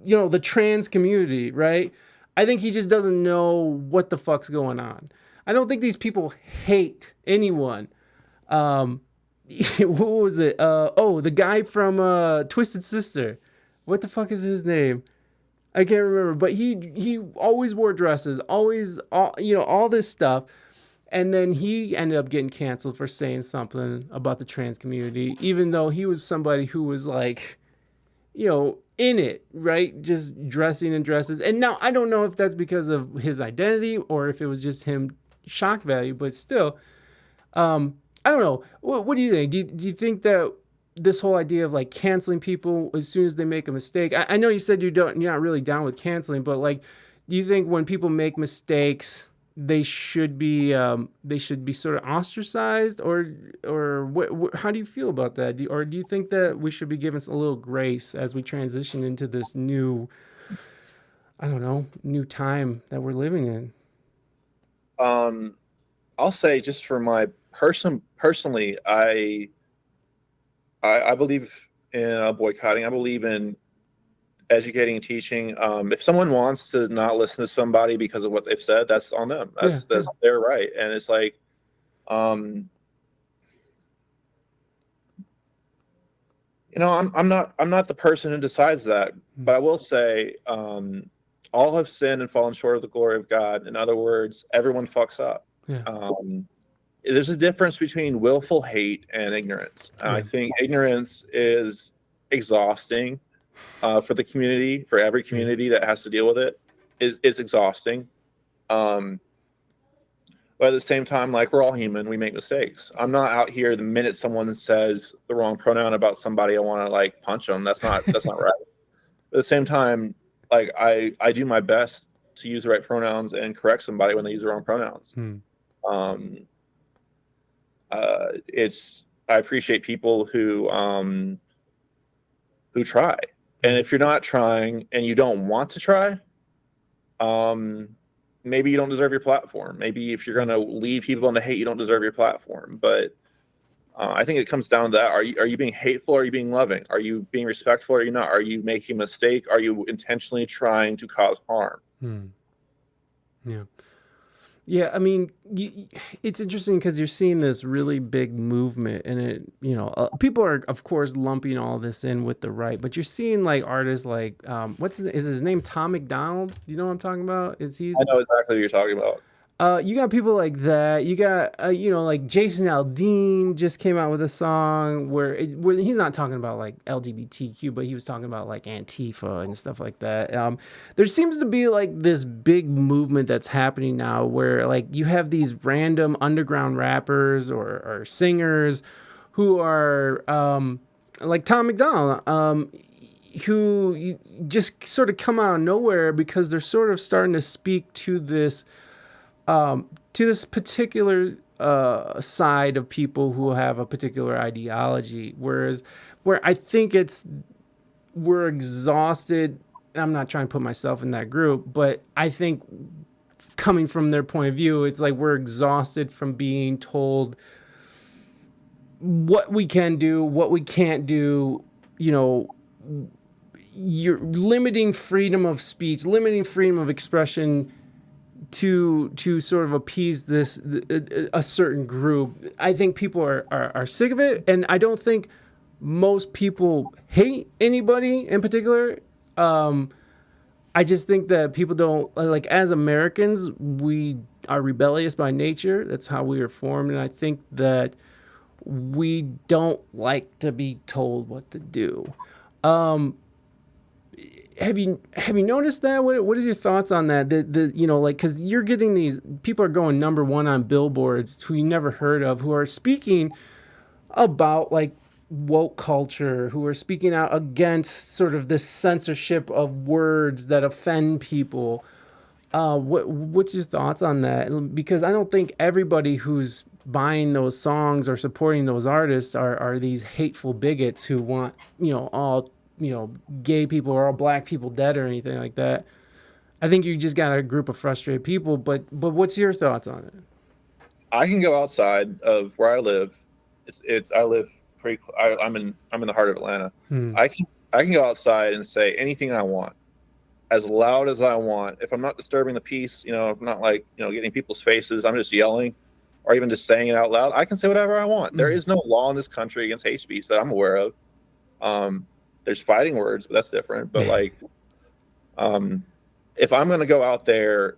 you know, the trans community, right? I think he just doesn't know what the fuck's going on. I don't think these people hate anyone. Um, what was it? Oh, the guy from Twisted Sister. What the fuck is his name? I can't remember, but he always wore dresses, always all this stuff, and then he ended up getting canceled for saying something about the trans community, even though he was somebody who was like, you know, in it, right, just dressing in dresses. And now I don't know if that's because of his identity or if it was just him shock value, but still, I don't know. What do you think? Do you think that this whole idea of like canceling people as soon as they make a mistake? I know you said you're not really down with canceling, but like, do you think when people make mistakes, they should be sort of ostracized, or how do you feel about that? Or do you think that we should be given a little grace as we transition into this new, I don't know, new time that we're living in? I'll say just for my personally, I believe in boycotting. I believe in educating and teaching. If someone wants to not listen to somebody because of what they've said, that's on them. That's their right. And it's like, you know, I'm not the person who decides that, but I will say, all have sinned and fallen short of the glory of God. In other words, everyone fucks up. Yeah. There's a difference between willful hate and ignorance. I think ignorance is exhausting for the community, for every community that has to deal with it. It's exhausting. But at the same time, like, we're all human, we make mistakes. I'm not out here the minute someone says the wrong pronoun about somebody, I want to like punch them. That's not right. At the same time, like I do my best to use the right pronouns and correct somebody when they use the wrong pronouns. I appreciate people who try, and if you're not trying and you don't want to try, maybe you don't deserve your platform. Maybe if you're going to lead people into hate, you don't deserve your platform. But I think it comes down to that. Are you being hateful? Or are you being loving? Are you being respectful? Or are you not? Are you making a mistake? Are you intentionally trying to cause harm? Yeah. Yeah, I mean, it's interesting because you're seeing this really big movement, and it, you know, people are of course lumping all this in with the right, but you're seeing like artists like, is his name Tom McDonald? Do you know what I'm talking about? Is he? I know exactly what you're talking about. You got people like that. You got, you know, like Jason Aldean just came out with a song where he's not talking about like LGBTQ, but he was talking about like Antifa and stuff like that. There seems to be like this big movement that's happening now where like you have these random underground rappers or singers who are like Tom McDonald, who just sort of come out of nowhere because they're sort of starting to speak to this particular side of people who have a particular ideology, where I think it's we're exhausted. I'm not trying to put myself in that group, but I think coming from their point of view, it's like we're exhausted from being told what we can do, what we can't do. You know, you're limiting freedom of speech, limiting freedom of expression to sort of appease this a certain group. I think people are sick of it, and I don't think most people hate anybody in particular. I just think that people don't like, as Americans, we are rebellious by nature. That's how we are formed, and I think that we don't like to be told what to do. Um, have you noticed that? What is your thoughts on that? The you know, like, because you're getting these people are going number one on billboards who you never heard of, who are speaking about like woke culture, who are speaking out against sort of this censorship of words that offend people. What's your thoughts on that? Because I don't think everybody who's buying those songs or supporting those artists are these hateful bigots who want, all, gay people or all black people dead or anything like that. I think you just got a group of frustrated people, but what's your thoughts on it? I can go outside of where I live. It's I live pretty. I'm in the heart of Atlanta. Hmm. I can go outside and say anything I want, as loud as I want. If I'm not disturbing the peace, if I'm not like getting people's faces, I'm just yelling, or even just saying it out loud. I can say whatever I want. There is no law in this country against hate speech that I'm aware of. There's fighting words, but that's different. But like, if I'm going to go out there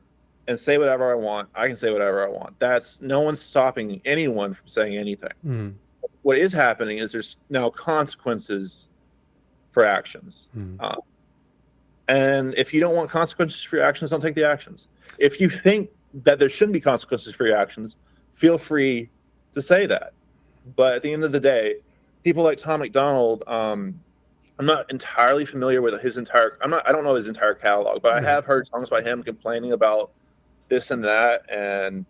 and say whatever I want, I can say whatever I want. That's no one's stopping anyone from saying anything. Hmm. What is happening is there's now consequences for actions. Hmm. And if you don't want consequences for your actions, don't take the actions. If you think that there shouldn't be consequences for your actions, feel free to say that. But at the end of the day, people like Tom McDonald, I'm not entirely familiar with I don't know his entire catalog, but I have heard songs by him complaining about this and that. And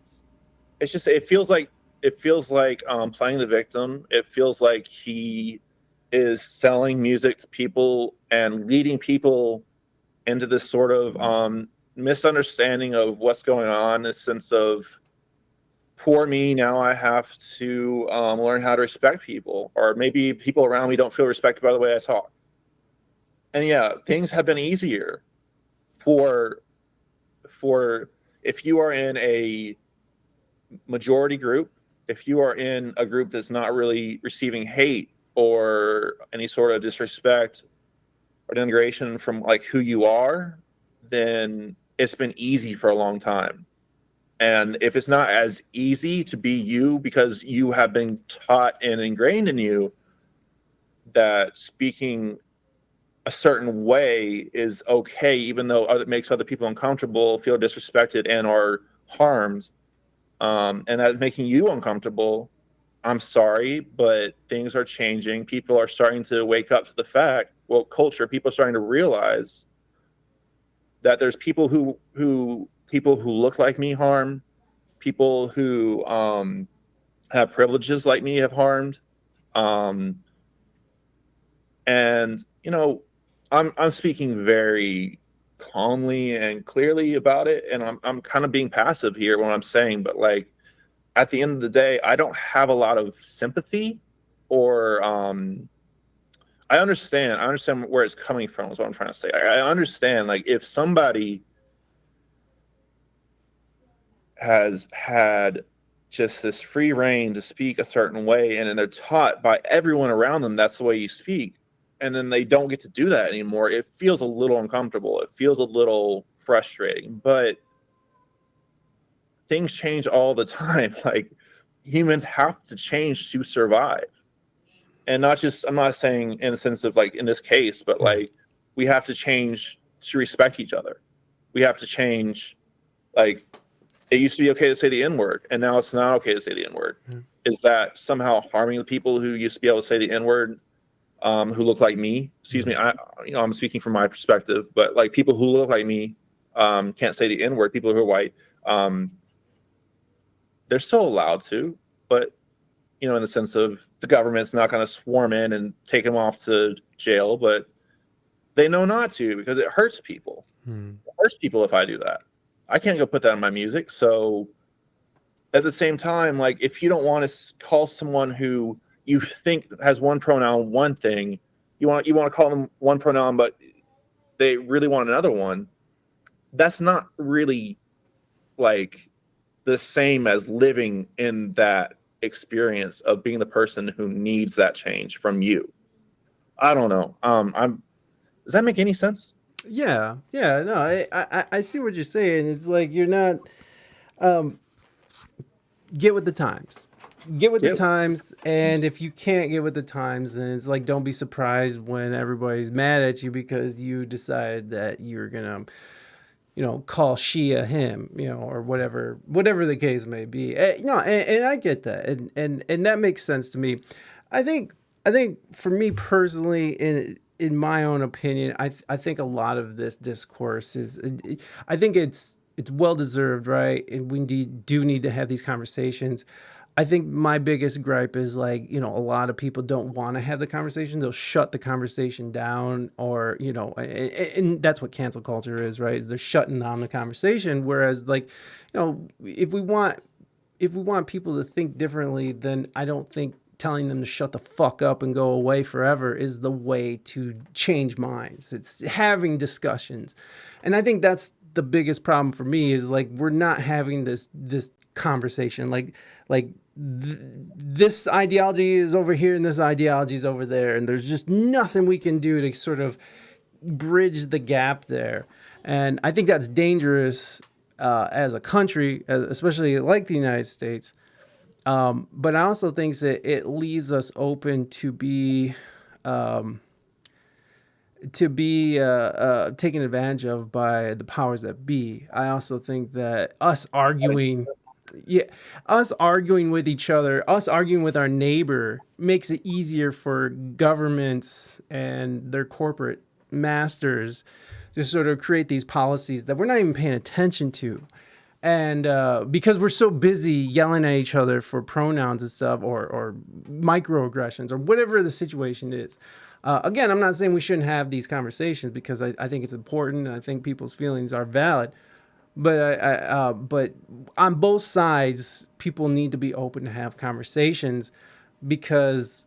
it's just, it feels like playing the victim. It feels like he is selling music to people and leading people into this sort of misunderstanding of what's going on, this sense of poor me, now I have to learn how to respect people, or maybe people around me don't feel respected by the way I talk. And yeah, things have been easier for if you are in a majority group, if you are in a group that's not really receiving hate or any sort of disrespect or denigration from like who you are, then it's been easy for a long time. And if it's not as easy to be you because you have been taught and ingrained in you that speaking a certain way is okay, even though it makes other people uncomfortable, feel disrespected, and are harmed, and that's making you uncomfortable, I'm sorry, but things are changing. People are starting to wake up to the fact, well, culture, people are starting to realize that there's people who look like me harm, people who have privileges like me have harmed, and I'm speaking very calmly and clearly about it, and I'm kind of being passive here when I'm saying, but like at the end of the day, I don't have a lot of sympathy or I understand where it's coming from is what I'm trying to say. I understand, like, if somebody has had just this free reign to speak a certain way, and then they're taught by everyone around them that's the way you speak, and then they don't get to do that anymore, it feels a little uncomfortable. It feels a little frustrating, but things change all the time. Like, humans have to change to survive. And not just, I'm not saying in the sense of like in this case, but like we have to change to respect each other. We have to change. Like, it used to be okay to say the N-word, and now it's not okay to say the N-word. Is that somehow harming the people who used to be able to say the N-word, who look like me? Excuse me, I'm speaking from my perspective, but like people who look like me can't say the N-word. People who are white, they're still allowed to, but in the sense of the government's not going to swarm in and take them off to jail, but They know not to because it hurts people. It hurts people if I do that. I can't go put that in my music. So at the same time, like if you don't want to call someone who you think has one pronoun one thing, you want to call them one pronoun, but they really want another one. That's not really like the same as living in that experience of being the person who needs that change from you. I don't know. Does that make any sense? Yeah, yeah, no, I see what you're saying. It's like you're not um get with the times. Get with the Yep. times, and if you can't get with the times, then it's like don't be surprised when everybody's mad at you because you decided that you're gonna, call she a him, or whatever the case may be. And I get that, and that makes sense to me. I think for me personally, in my own opinion, I think a lot of this discourse is, I think it's well deserved, right? And we do need to have these conversations. I think my biggest gripe is like, a lot of people don't want to have the conversation. They'll shut the conversation down, or, and that's what cancel culture is, right? Is they're shutting down the conversation. Whereas like, if we want people to think differently, then I don't think telling them to shut the fuck up and go away forever is the way to change minds. It's having discussions. And I think that's the biggest problem for me is like we're not having this conversation. This ideology is over here and this ideology is over there, and there's just nothing we can do to sort of bridge the gap there. And I think that's dangerous as a country, especially like the United States. But I also think that it leaves us open um, to be taken advantage of by the powers that be. I also think that yeah, us arguing with each other, us arguing with our neighbor, makes it easier for governments and their corporate masters to sort of create these policies that we're not even paying attention to. And because we're so busy yelling at each other for pronouns and stuff, or microaggressions, or whatever the situation is. Again, I'm not saying we shouldn't have these conversations because I think it's important, and I think people's feelings are valid. But on both sides, people need to be open to have conversations, because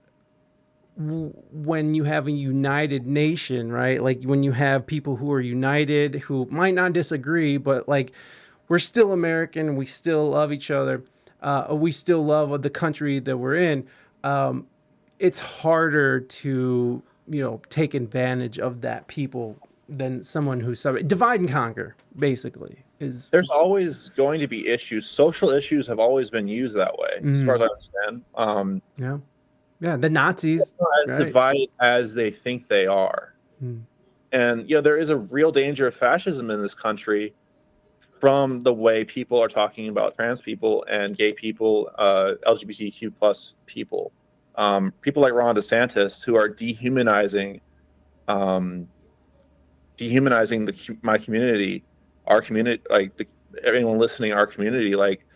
when you have a united nation, right? Like when you have people who are united, who might not disagree, but like we're still American and we still love each other. We still love the country that we're in. It's harder to, take advantage of that people than someone who's divide and conquer, basically. There's always going to be issues. Social issues have always been used that way, as far as I understand. Yeah. Yeah, the Nazis, As right? divided as they think they are. And there is a real danger of fascism in this country from the way people are talking about trans people and gay people, LGBTQ plus people. People like Ron DeSantis, who are dehumanizing my community, our community, like everyone listening, our community, like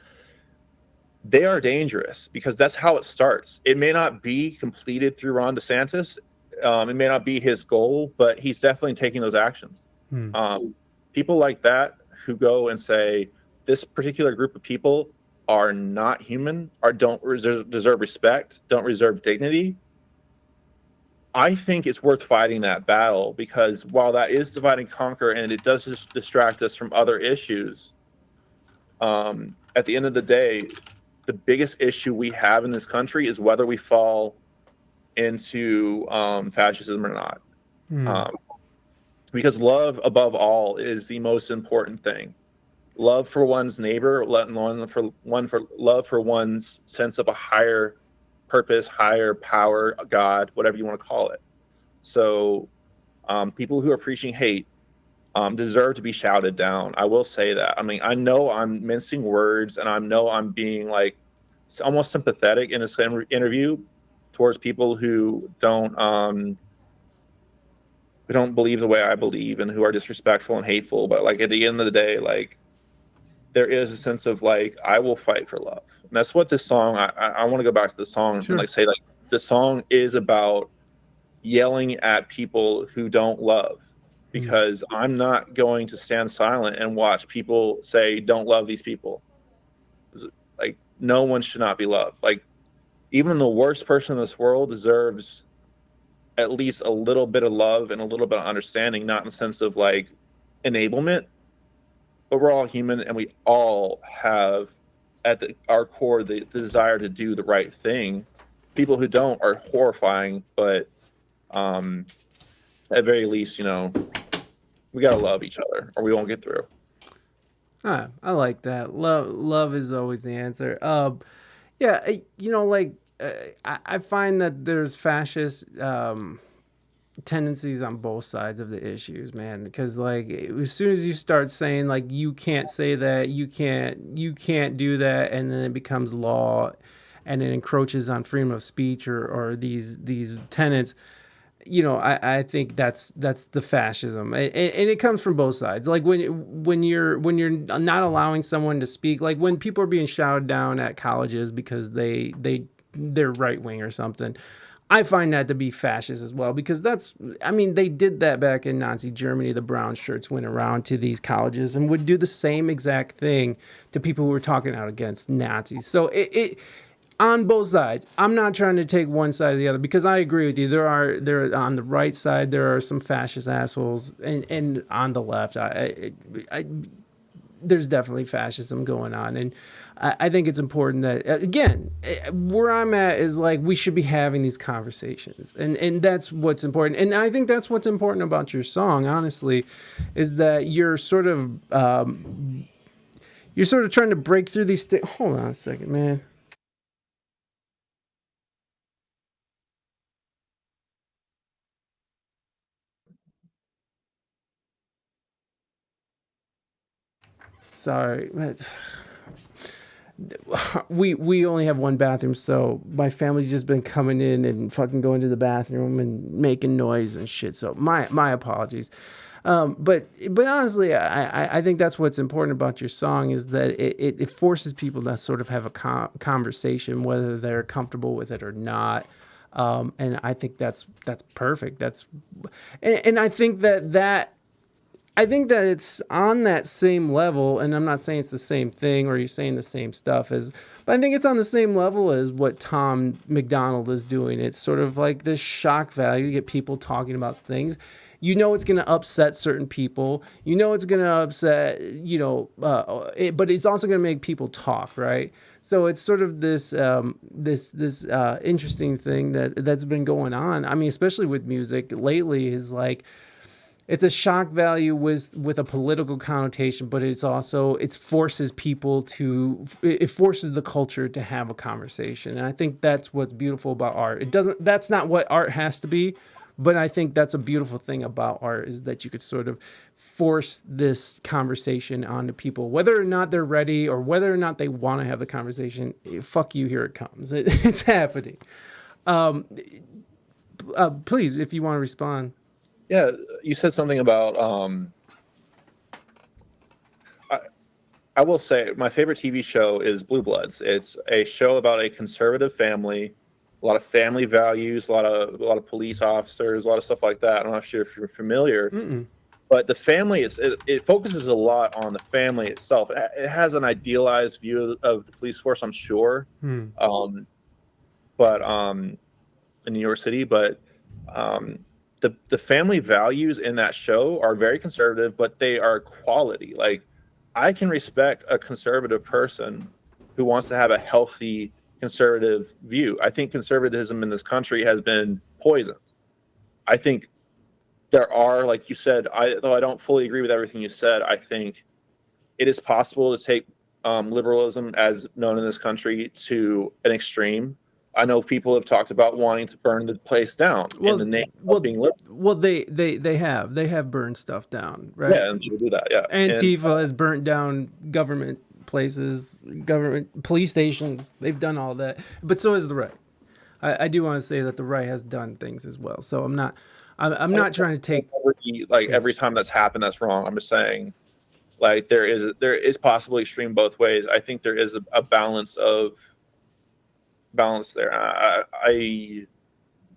they are dangerous because that's how it starts. It may not be completed through Ron DeSantis. It may not be his goal, but he's definitely taking those actions. People like that who go and say this particular group of people are not human, or don't deserve respect, don't deserve dignity. I think it's worth fighting that battle, because while that is divide and conquer and it does just distract us from other issues, at the end of the day, the biggest issue we have in this country is whether we fall into fascism or not. Because love above all is the most important thing. Love for one's neighbor, love for one's sense of a higher purpose, higher power, God, whatever you want to call it. So people who are preaching hate deserve to be shouted down. I will say that. I mean, I know I'm mincing words, and I know I'm being like almost sympathetic in this interview towards people who don't believe the way I believe and who are disrespectful and hateful. But like at the end of the day, like there is a sense of like I will fight for love. And that's what this song. I want to go back to the song and like say like the song is about yelling at people who don't love. because I'm not going to stand silent and watch people say, don't love these people. Like, no one should not be loved. Like, even the worst person in this world deserves at least a little bit of love and a little bit of understanding, not in the sense of like enablement, but we're all human and we all have at our core the desire to do the right thing. People who don't are horrifying, but at very least, we gotta love each other or we won't get through. I like that. Love is always the answer. Yeah, I find that there's fascist tendencies on both sides of the issues, man. Because like as soon as you start saying like you can't say that, you can't do that, and then it becomes law, and it encroaches on freedom of speech or these tenets. I think that's the fascism, and it comes from both sides. Like when you're not allowing someone to speak, like when people are being shouted down at colleges because they're right wing or something. I find that to be fascist as well because they did that back in Nazi Germany. The brown shirts went around to these colleges and would do the same exact thing to people who were talking out against Nazis. So it on both sides. I'm not trying to take one side or the other because I agree with you. There on the right side there are some fascist assholes, and on the left, there's definitely fascism going on, and I think it's important that again, where I'm at is like we should be having these conversations, and that's what's important, and I think that's what's important about your song, honestly, is that you're sort of trying to break through these. Hold on a second, man. Sorry, we only have one bathroom, so my family's just been coming in and fucking going to the bathroom and making noise and shit. So my apologies. But honestly, I think that's what's important about your song is that it forces people to sort of have a conversation, whether they're comfortable with it or not. And I think that's perfect. And I think that it's on that same level, and I'm not saying it's the same thing or you're saying the same stuff as, but I think it's on the same level as what Tom McDonald is doing. It's sort of like this shock value to get people talking about things. It's going to upset certain people. It's going to upset, but it's also going to make people talk, right? So it's sort of this interesting thing that's been going on. I mean, especially with music lately, is like it's a shock value with a political connotation, but it forces people it forces the culture to have a conversation, and I think that's what's beautiful about art. That's not what art has to be, but I think that's a beautiful thing about art is that you could sort of force this conversation onto people, whether or not they're ready or whether or not they want to have the conversation. Fuck you, here it comes. It's happening. Please, if you want to respond. Yeah, you said something about I will say my favorite TV show is Blue Bloods. It's a show about a conservative family, a lot of family values, a lot of police officers, a lot of stuff like that. I'm not sure if you're familiar, Mm-mm. but the family it focuses a lot on the family itself. It has an idealized view of the police force, I'm sure, Hmm. but in New York City, but um, the family values in that show are very conservative, but they are quality. Like I can respect a conservative person who wants to have a healthy conservative view. I think conservatism in this country has been poisoned. I think there are, like you said, though I don't fully agree with everything you said, I think it is possible to take liberalism as known in this country to an extreme. I know people have talked about wanting to burn the place down in the name of being liberal. Well, they have burned stuff down, right? Yeah, and people do that. Yeah, and Antifa has burnt down government places, government police stations. They've done all that, but so has the right. I do want to say that the right has done things as well. So I'm not trying to take every time that's happened, that's wrong. I'm just saying, like there is possibly extreme both ways. I think there is a balance there. I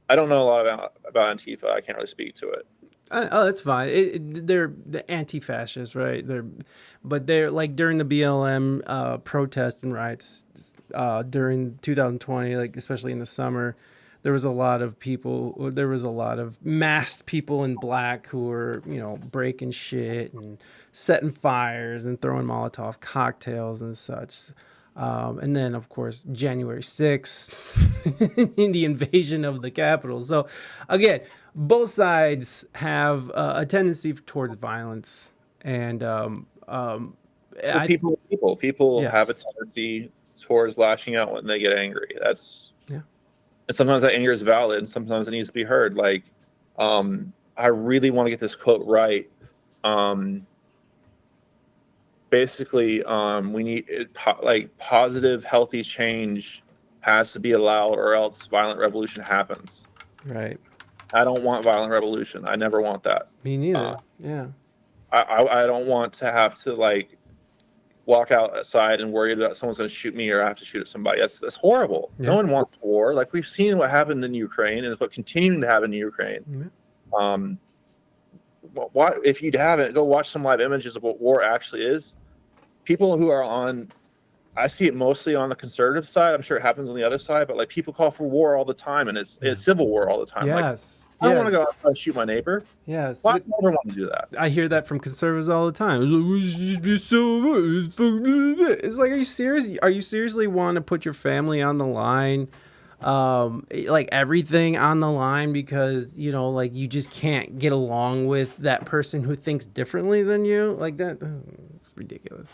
don't know a lot about Antifa. I can't really speak to it. Oh, that's fine. They're the anti-fascists, right? They're like during the BLM protests and riots during 2020, like especially in the summer, there was a lot of people. There was a lot of masked people in black who were, breaking shit and setting fires and throwing Molotov cocktails and such. And then, of course, January 6th, the invasion of the Capitol. So, again, both sides have a tendency towards violence. And Well, I, people have a yes. tendency towards lashing out when they get angry. Yeah. And sometimes that anger is valid, and sometimes it needs to be heard. Like, I really want to get this quote right. Basically, we need like positive, healthy change has to be allowed, or else violent revolution happens. Right. I don't want violent revolution. I never want that. Me Uh, neither. Yeah. I don't want to have to like walk outside and worry that someone's going to shoot me or I have to shoot at somebody. That's horrible. No Yeah. one wants war. Like we've seen what happened in Ukraine and what's continuing to happen in Ukraine. Yeah. Um, what if you haven't, go watch some live images of what war actually is. People who are on, I see it mostly on the conservative side. I'm sure it happens on the other side, but like people call for war all the time, and it's civil war all the time. Like Yes. I don't want to Yes. go outside and shoot my neighbor. Yes. Why would I ever want to do that? I hear that from conservatives all the time. It's like, we should just be so. It's like, are you serious? Are you seriously want to put your family on the line? Like everything on the line because like you just can't get along with that person who thinks differently than you. Like that, it's ridiculous.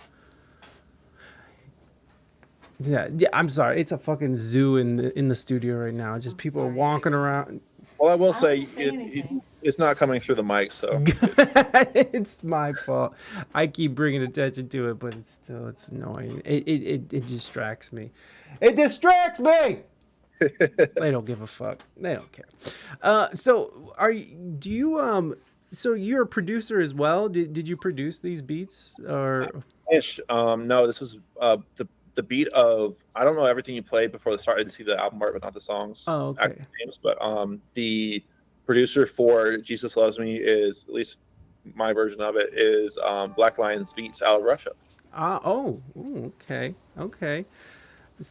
Yeah, I'm sorry. It's a fucking zoo in the studio right now. Just people are walking around. Well, I will I say didn't say anything. it's not coming through the mic, so It's my fault. I keep bringing attention to it, but it's annoying. It distracts me. It distracts me. They don't give a fuck. They don't care. So so you're a producer as well? Did you produce these beats or? ish. No, this was the beat of, I don't know everything you played before the start. I didn't see the album art, but not the songs. Oh, okay. Actual names, but the producer for Jesus Loves Me is, at least my version of it, is Black Lions Beats out of Russia. Okay.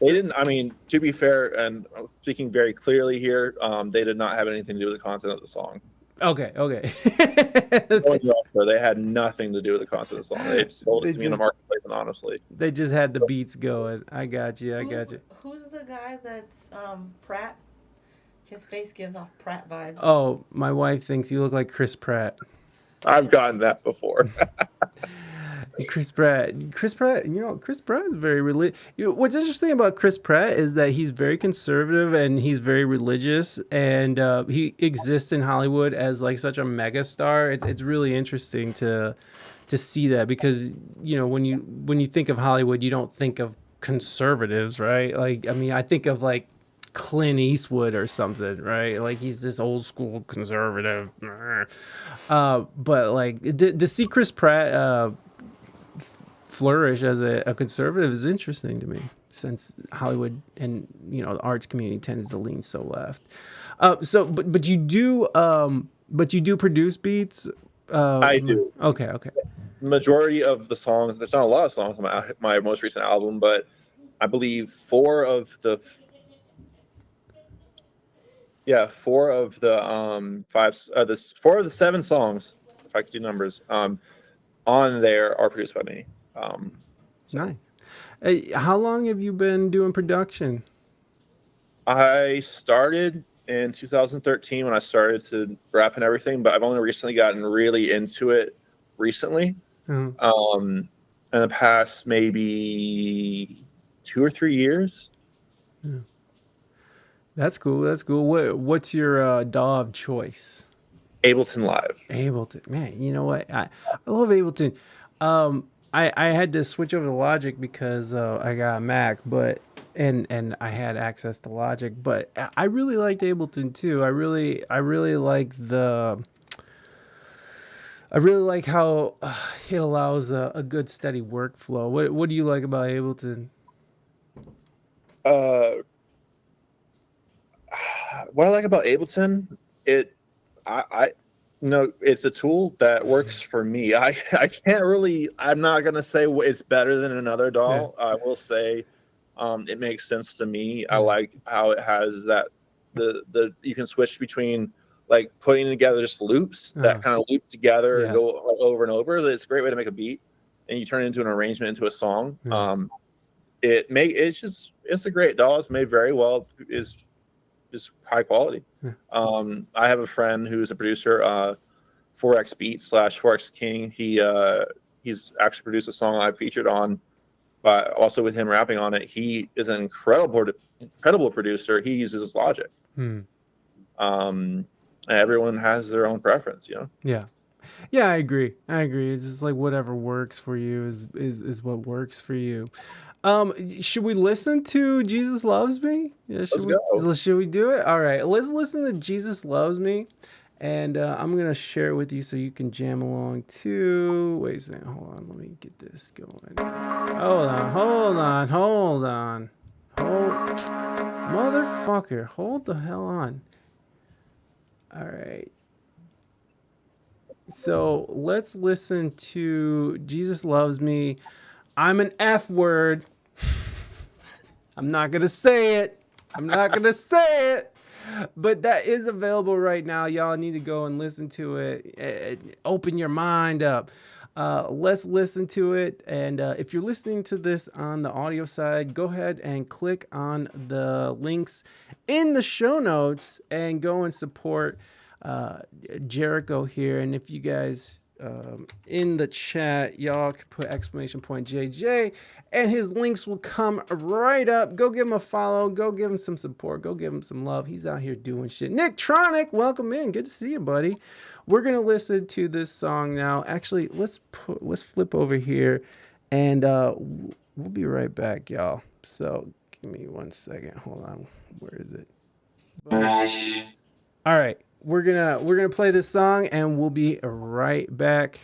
They didn't. I mean, to be fair, and speaking very clearly here, they did not have anything to do with the content of the song. Okay. They had nothing to do with the content of the song. They sold it to me in the marketplace, and honestly, They just had the beats going. I got you. Who's the guy that's Pratt? His face gives off Pratt vibes. Oh, my wife thinks you look like Chris Pratt. I've gotten that before. Chris Pratt, Chris Pratt is very religious. What's interesting about Chris Pratt is that he's very conservative and he's very religious, and he exists in Hollywood as like such a mega star. It's really interesting to see that because when you think of Hollywood, you don't think of conservatives, right? Like, I mean, I think of like Clint Eastwood or something, right? Like he's this old school conservative. But like to see Chris Pratt flourish as a conservative is interesting to me, since Hollywood and the arts community tends to lean so left. But you do produce beats. I do. Okay. Majority of the songs. There's not a lot of songs on my most recent album, but I believe four of the four of the seven songs, if I could do numbers, on there are produced by me. Nice. Hey, how long have you been doing production? I started in 2013 when I started to rap and everything, but I've only recently gotten really into it recently. Mhm. In the past maybe 2 or 3 years. Yeah. That's cool. What's your DAW of choice? Ableton Live. Ableton, man. You know what? I love Ableton. I had to switch over to Logic because I got a Mac, but and I had access to Logic, but I really liked Ableton too. I really like how it allows a good steady workflow. What do you like about Ableton? What I like about Ableton, No, it's a tool that works for me. I can't really. I'm not gonna say it's better than another doll. I will say, it makes sense to me. I like how it has that the you can switch between like putting together just loops that kind of loop together and go over and over. It's a great way to make a beat, and you turn it into an arrangement into a song. It's a great doll. It's made very well. Is high quality. I have a friend who's a producer, 4X Beat / 4X King. He's actually produced a song I featured on, but also with him rapping on it. He is an incredible producer. He uses Logic. Everyone has their own preference, you know. Yeah, I agree. It's just like whatever works for you is what works for you. Should we listen to Jesus Loves Me? Yeah, Let's go. Should we do it? All right, let's listen to Jesus Loves Me, and I'm gonna share it with you so you can jam along too. Wait a second, hold on, let me get this going. Hold on, motherfucker, hold the hell on. All right. So let's listen to Jesus Loves Me. I'm an F word. I'm not going to say it. But that is available right now. Y'all need to go and listen to it. Open your mind up. Let's listen to it. And if you're listening to this on the audio side, go ahead and click on the links in the show notes and go and support Jericho here. And if you guys in the chat, y'all can put !JJ and his links will come right up. Go give him a follow, go give him some support, go give him some love. He's out here doing shit. Nick Tronic, welcome in. Good to see you, buddy. We're gonna listen to this song now. Actually, let's flip over here and we'll be right back, y'all. So give me 1 second. Hold on. Where is it? All right. We're gonna play this song and we'll be right back.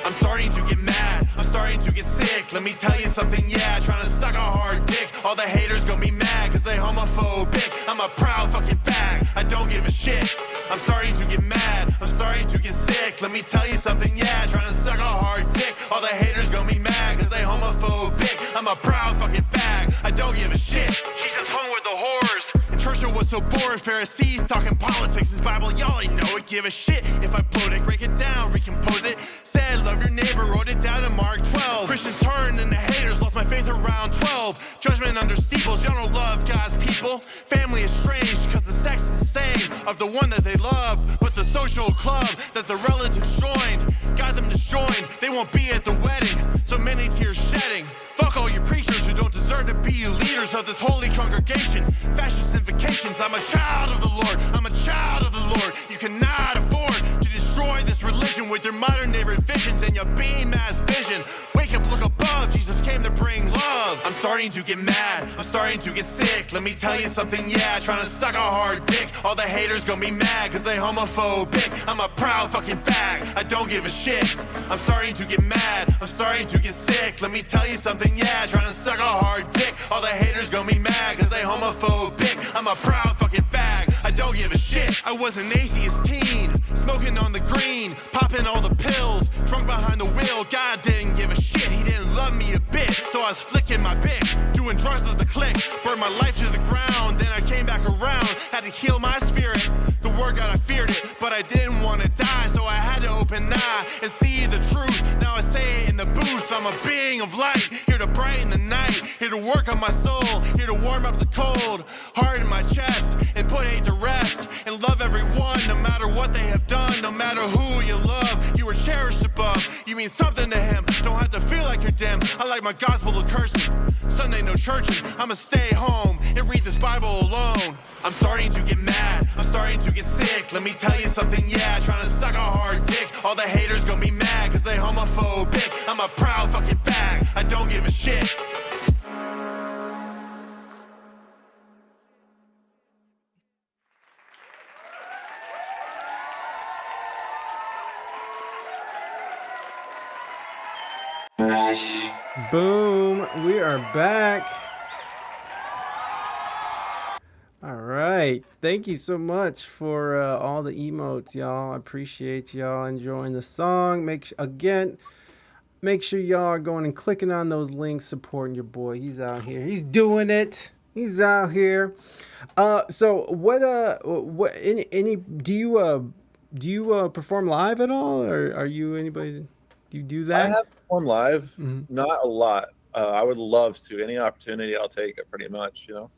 I'm starting to get mad, I'm starting to get sick. Let me tell you something, yeah, trying to suck a hard dick. All the haters gonna be mad cause they homophobic. I'm a proud fucking fag, I don't give a shit. I'm starting to get mad, I'm starting to get sick. Let me tell you something, yeah, trying to suck a hard dick. All the haters gonna be mad cause they homophobic. I'm a proud fucking fag, I don't give a shit. She's just home with the whores. And Churchill was so bored, Pharisees talking politics. His Bible, y'all ain't know it, give a shit. If I bloat it, break it down, recompose it. Said love your neighbor, wrote it down in Mark 12. Christians turned and the haters lost my faith around 12. Judgment under steeples, y'all don't love God's people. Family is strange cause the sex is the same of the one that they love. But the social club that the relatives joined got them disjoined, they won't be at the wedding. So many tears shedding. Fuck all you preachers who don't deserve to be leaders of this holy congregation. Fascist invocations, I'm a child of the Lord, I'm a child of the Lord. You cannot afford to destroy this religion with your modern day revisions and your beam mass vision. Wake up, look above, Jesus came to bring love. I'm starting to get mad, I'm starting to get sick. Let me tell you something, yeah, trying to suck a hard dick. All the haters gonna be mad cause they homophobic. I'm a proud fucking fag, I don't give a shit. I'm starting to get mad, I'm starting to get sick. Let me tell you something, yeah, trying to suck a hard dick. All the haters gonna be mad cause they homophobic. I'm a proud fucking fag, I don't give a shit. I was an atheist teen, smoking on the green, popping all the pills, drunk behind the wheel. God didn't give a shit, he didn't love me a bit. So I was flicking my bick, doing drugs with the click, burned my life to the ground. Then I came back around, had to heal my spirit. The word God, I feared it, but I didn't want to die. So I had to open an eye and see the truth. Now I say it in the booth, I'm a being of light, here to brighten the night, here to work on my soul, here to warm up the cold heart in my chest, and put hate to rest, and love everyone, no matter what they have done, no matter who you love, you were cherished above, you mean something to him, don't have to feel like you're dim, I like my gospel of cursing, Sunday no churching, I'ma stay home, and read this Bible alone. I'm starting to get mad, I'm starting to get sick. Let me tell you something, yeah, trying to suck a hard dick. All the haters gonna be mad cause they homophobic. I'm a proud fucking fag, I don't give a shit. Boom. We are back. All right. Thank you so much for all the emotes, y'all. I appreciate y'all enjoying the song. Make sure y'all are going and clicking on those links, supporting your boy. He's out here. He's doing it. He's out here. So what any do you perform live at all, or are you anybody? Do you do I that? have performed live, Mhm. not a lot. I would love to. Any opportunity, I'll take it. Pretty much, you know.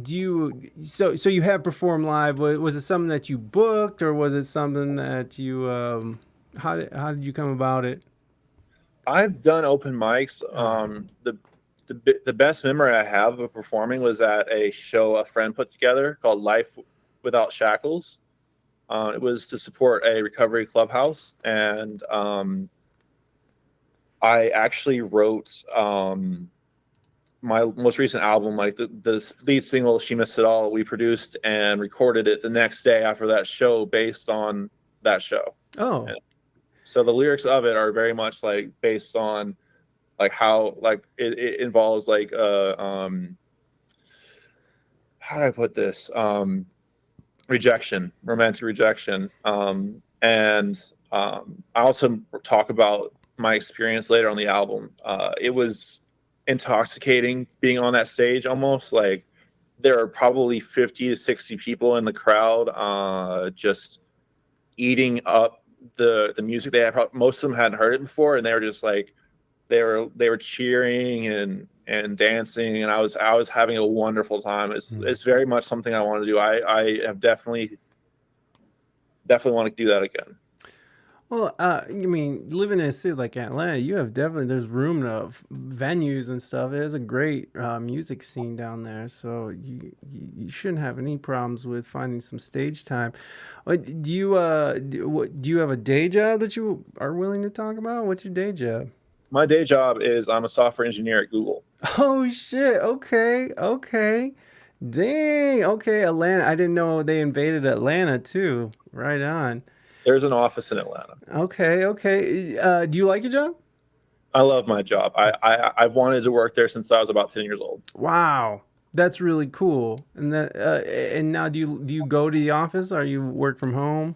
Do you so you have performed live? Was it something that you booked, or was it something that you how did you come about it? I've done open mics. The best memory I have of performing was at a show a friend put together called Life Without Shackles. It was to support a recovery clubhouse, and I actually wrote my most recent album, like the lead single "She Missed It All." We produced and recorded it the next day after that show, based on that show. Oh, And so the lyrics of it are very much like based on like how like it involves like how do I put this, rejection, romantic rejection, and I also talk about my experience later on the album. It was intoxicating being on that stage. Almost like there are probably 50 to 60 people in the crowd, just eating up the music. They had most of them hadn't heard it before, and they were just like they were cheering and dancing, and I was having a wonderful time. It's very much something I want to do. I have definitely want to do that again. well, I mean, living in a city like Atlanta, you have definitely there's room to venues and stuff. There's a great music scene down there, so you shouldn't have any problems with finding some stage time. Do you have a day job that you are willing to talk about? What's your day job? My day job is I'm a software engineer at Google. Oh shit. Okay. Okay. Dang. Okay. Atlanta. I didn't know they invaded Atlanta too. Right on. There's an office in Atlanta. Okay. Okay. Do you like your job? I love my job. I've wanted to work there since I was about 10 years old. Wow. That's really cool. And now do you go to the office or you work from home?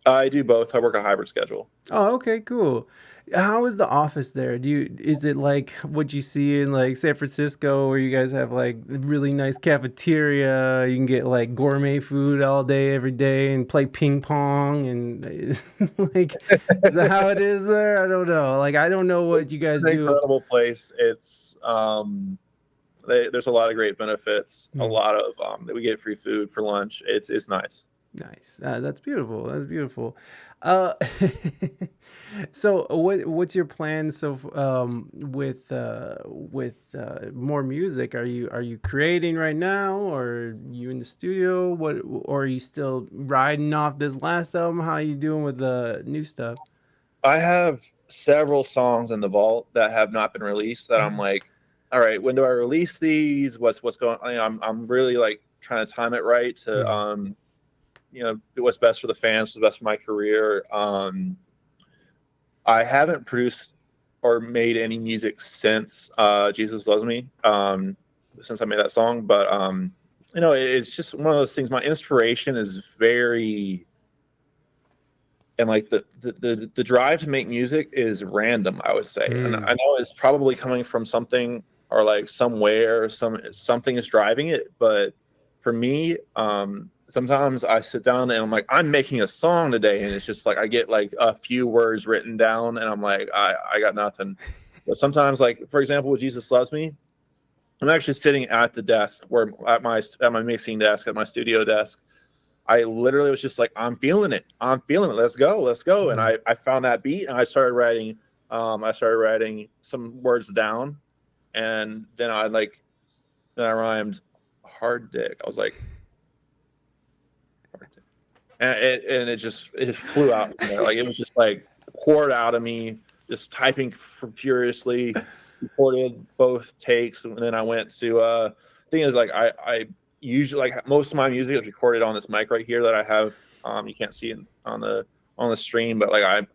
I do both. I work a hybrid schedule. Oh, okay, cool. How is the office there? Is it like what you see in like San Francisco where you guys have like really nice cafeteria, you can get like gourmet food all day every day and play ping pong and like is that how it is there? I don't know. Like I don't know what you guys It's an do. incredible place. It's there's a lot of great benefits. A lot of that we get free food for lunch. It's nice. Nice. That's beautiful. That's beautiful. Uh, so what's your plan? With more music, are you creating right now, or are you in the studio? Or are you still riding off this last album? How are you doing with the new stuff? I have several songs in the vault that have not been released that I'm like, all right, when do I release these? What's going on? You know, I'm really like trying to time it right to do what's best for the fans, what's best for my career. I haven't produced or made any music since Jesus Loves Me, since I made that song. But it's just one of those things. My inspiration is very, and like the drive to make music is random, I would say. And I know it's probably coming from something or like somewhere, something is driving it. But for me, sometimes I sit down and I'm like, I'm making a song today, and it's just like I get like a few words written down, and I'm like, I got nothing. But sometimes, like for example, with Jesus Loves Me, I'm actually sitting at the desk where at my mixing desk, at my studio desk. I literally was just like, I'm feeling it. Let's go. And I found that beat, and I started writing. I started writing some words down, and then I rhymed hard dick. I was like, and it flew out from there. Like it was just like poured out of me, just typing furiously. Recorded both takes, and then I went to thing is like I usually, like most of my music is recorded on this mic right here that I have. You can't see it on the stream, but like I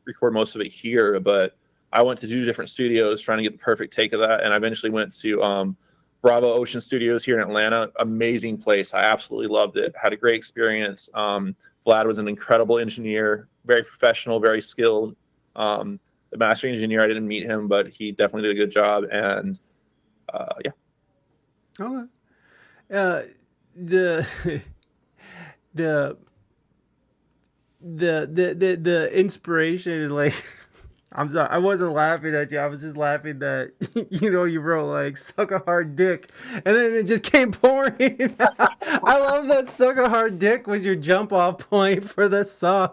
record most of it here. But I went to 2 different studios trying to get the perfect take of that, and I eventually went to Bravo Ocean Studios here in Atlanta. Amazing place. I absolutely loved it. Had a great experience. Vlad was an incredible engineer, very professional, very skilled. The mastering engineer, I didn't meet him, but he definitely did a good job. And yeah. Okay. The the the inspiration, like, I'm sorry, I wasn't laughing at you. I was just laughing that you wrote like "suck a hard dick," and then it just came pouring. I love that "suck a hard dick" was your jump off point for the song.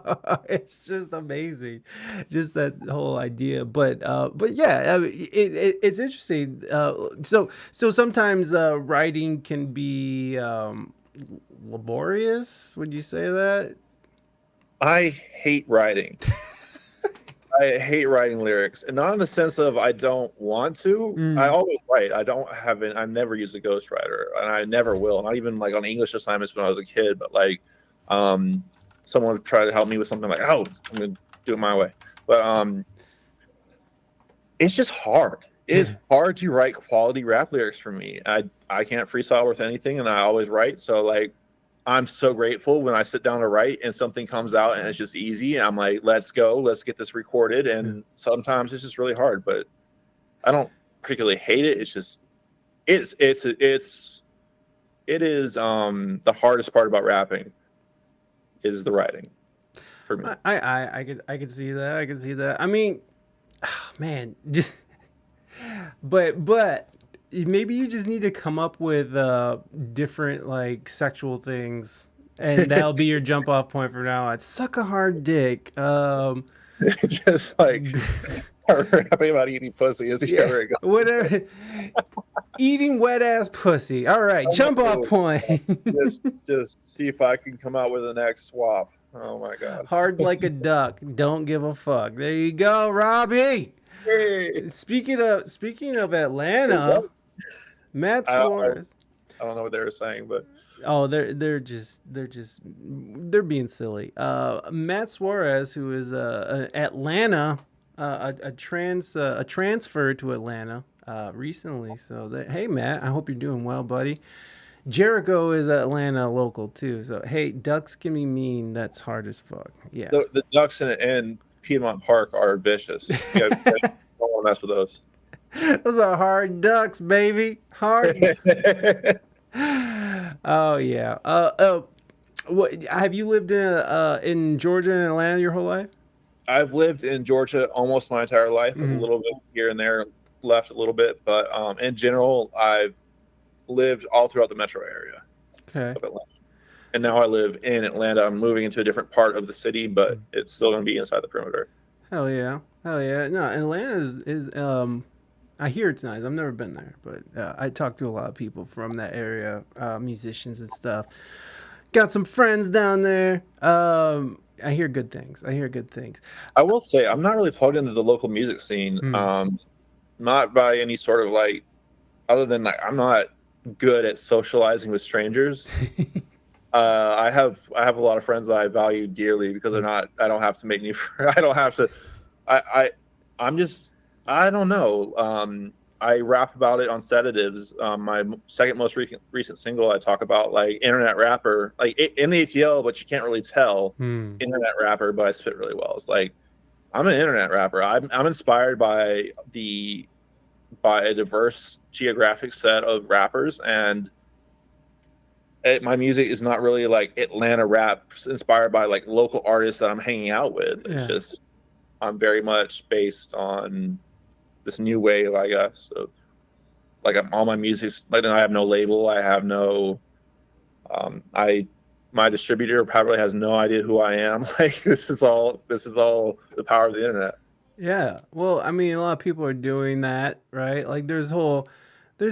It's just amazing, just that whole idea. But yeah, I mean, it's interesting. So sometimes writing can be laborious. Would you say that? I hate writing. I hate writing lyrics, and not in the sense of I don't want to. I always write. I've never used a ghostwriter, and I never will. Not even like on English assignments when I was a kid, but like someone would try to help me with something like, oh, I'm gonna do it my way. But it's just hard. It is hard to write quality rap lyrics for me. I can't freestyle with anything, and I always write. So like, I'm so grateful when I sit down to write and something comes out and it's just easy. And I'm like, let's go, let's get this recorded. And sometimes it's just really hard, but I don't particularly hate it. It's just, it is the hardest part about rapping is the writing for me. I could see that. I could see that. I mean, oh, man, but maybe you just need to come up with different like sexual things, and that'll be your jump off point from now on. Suck a hard dick. Just like rapping about eating pussy is the other go. Whatever. Eating wet ass pussy. All right, jump off point. just see if I can come out with the next swap. Oh my god. Hard like a duck. Don't give a fuck. There you go, Robbie. Hey. Speaking of Atlanta, Matt Suarez. I don't know what they were saying, but they're being silly. Matt Suarez, who is Atlanta, a transfer to Atlanta recently. So hey Matt, I hope you're doing well, buddy. Jericho is Atlanta local too. So hey, ducks can be mean. That's hard as fuck. Yeah. The ducks in Piedmont Park are vicious. You don't want to mess with those. Those are hard ducks, baby. Hard. Oh yeah. What have you lived in Georgia and Atlanta your whole life? I've lived in Georgia almost my entire life, a little bit here and there, left a little bit, but in general, I've lived all throughout the metro area of Atlanta. And now I live in Atlanta. I'm moving into a different part of the city, but it's still going to be inside the perimeter. Hell yeah. No, Atlanta is I hear it's nice. I've never been there, but I talk to a lot of people from that area, musicians and stuff. Got some friends down there. I hear good things. I will say I'm not really plugged into the local music scene. Not by any sort of like, other than like, I'm not good at socializing with strangers. I have a lot of friends that I value dearly because I don't have to make new friends. I don't have to. I don't know. I rap about it on Sedatives. My second most recent single, I talk about like internet rapper, like in the ATL, but you can't really tell internet rapper, but I spit really well. It's like, I'm an internet rapper. I'm inspired by a diverse geographic set of rappers, and my music is not really like Atlanta rap inspired by like local artists that I'm hanging out with. It's just, I'm very much based on this new wave, I guess, of like all my music. Like, I have no label. I have no, my distributor probably has no idea who I am. Like, this is all the power of the internet. Yeah. Well, I mean, a lot of people are doing that, right? Like there's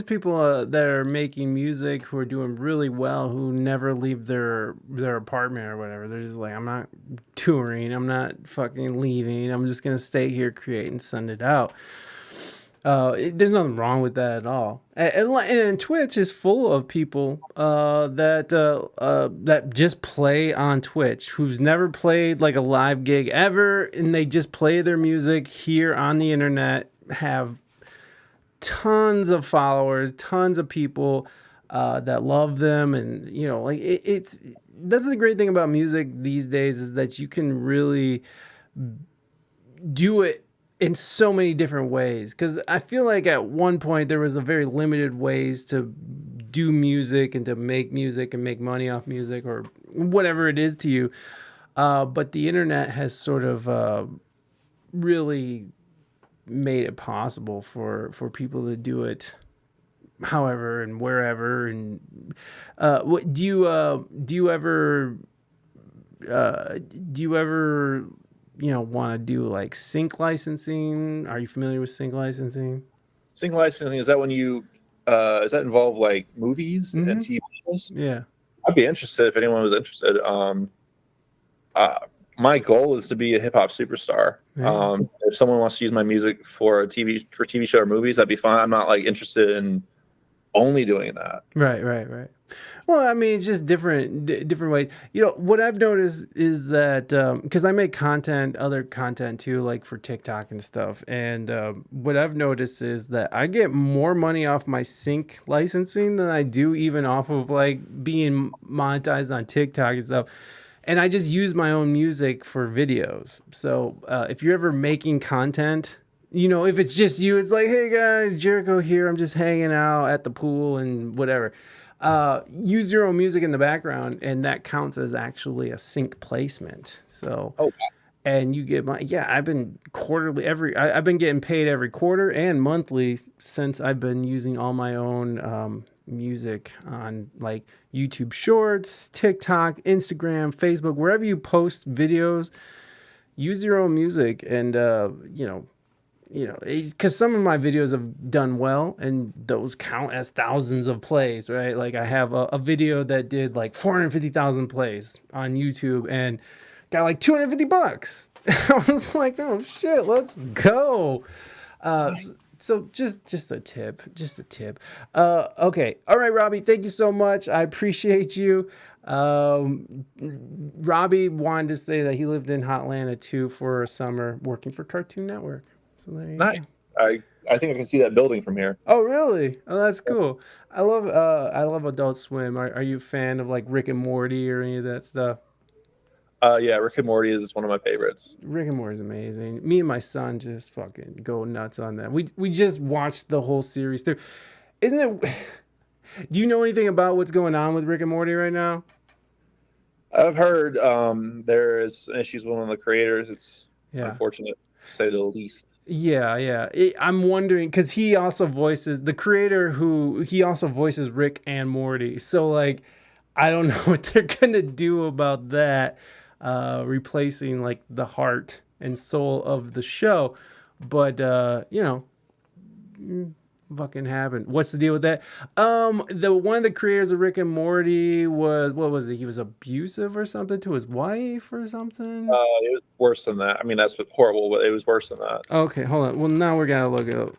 people that are making music who are doing really well, who never leave their apartment or whatever. They're just like, I'm not touring. I'm not fucking leaving. I'm just going to stay here, create, and send it out. There's nothing wrong with that at all. And Twitch is full of people that just play on Twitch, who's never played like a live gig ever, and they just play their music here on the internet, have tons of followers, tons of people that love them, and like it's that's the great thing about music these days, is that you can really do it in so many different ways. Because I feel like at one point there was a very limited ways to do music and to make music and make money off music or whatever it is to you. But the internet has sort of really made it possible for people to do it however and wherever. And what do you ever want to do like sync licensing? Are you familiar with sync licensing? Sync licensing, is that when you does that involve like movies and TV shows? Yeah. I'd be interested if anyone was interested. My goal is to be a hip hop superstar. Yeah. If someone wants to use my music for TV show or movies, that'd be fine. I'm not like interested in only doing that. Right. Well, I mean, it's just different ways. What I've noticed is that because I make other content too, like for TikTok and stuff. And what I've noticed is that I get more money off my sync licensing than I do even off of like being monetized on TikTok and stuff. And I just use my own music for videos. So if you're ever making content, if it's just you, it's like, hey guys, Jericho here. I'm just hanging out at the pool and whatever. Use your own music in the background, and that counts as actually a sync placement. So, and you get I've been I've been getting paid every quarter and monthly since I've been using all my own music on like YouTube Shorts, TikTok, Instagram, Facebook, wherever you post videos. Use your own music, and because some of my videos have done well, and those count as thousands of plays, right? Like I have a video that did like 450,000 plays on YouTube and got like $250. I was like, oh shit, let's go. So just a tip. Okay. All right, Robbie, thank you so much. I appreciate you. Robbie wanted to say that he lived in Hotlanta too for a summer working for Cartoon Network. So there you Nice. go. I think I can see that building from here. Oh, really? Oh, that's cool. I love Adult Swim. Are you a fan of like Rick and Morty or any of that stuff? Yeah, Rick and Morty is one of my favorites. Rick and Morty is amazing. Me and my son just fucking go nuts on that. We just watched the whole series through. Isn't it? Do you know anything about what's going on with Rick and Morty right now? I've heard there is issues with one of the creators. It's unfortunate, to say the least. Yeah. I'm wondering because he also voices the creator he also voices Rick and Morty. So like, I don't know what they're gonna do about that, replacing like the heart and soul of the show. But fucking happened. What's the deal with that? One of the creators of Rick and Morty was, what was it? He was abusive or something to his wife or something. It was worse than that. I mean, that's horrible, but it was worse than that. Okay, hold on. Well, now we're gonna look it up.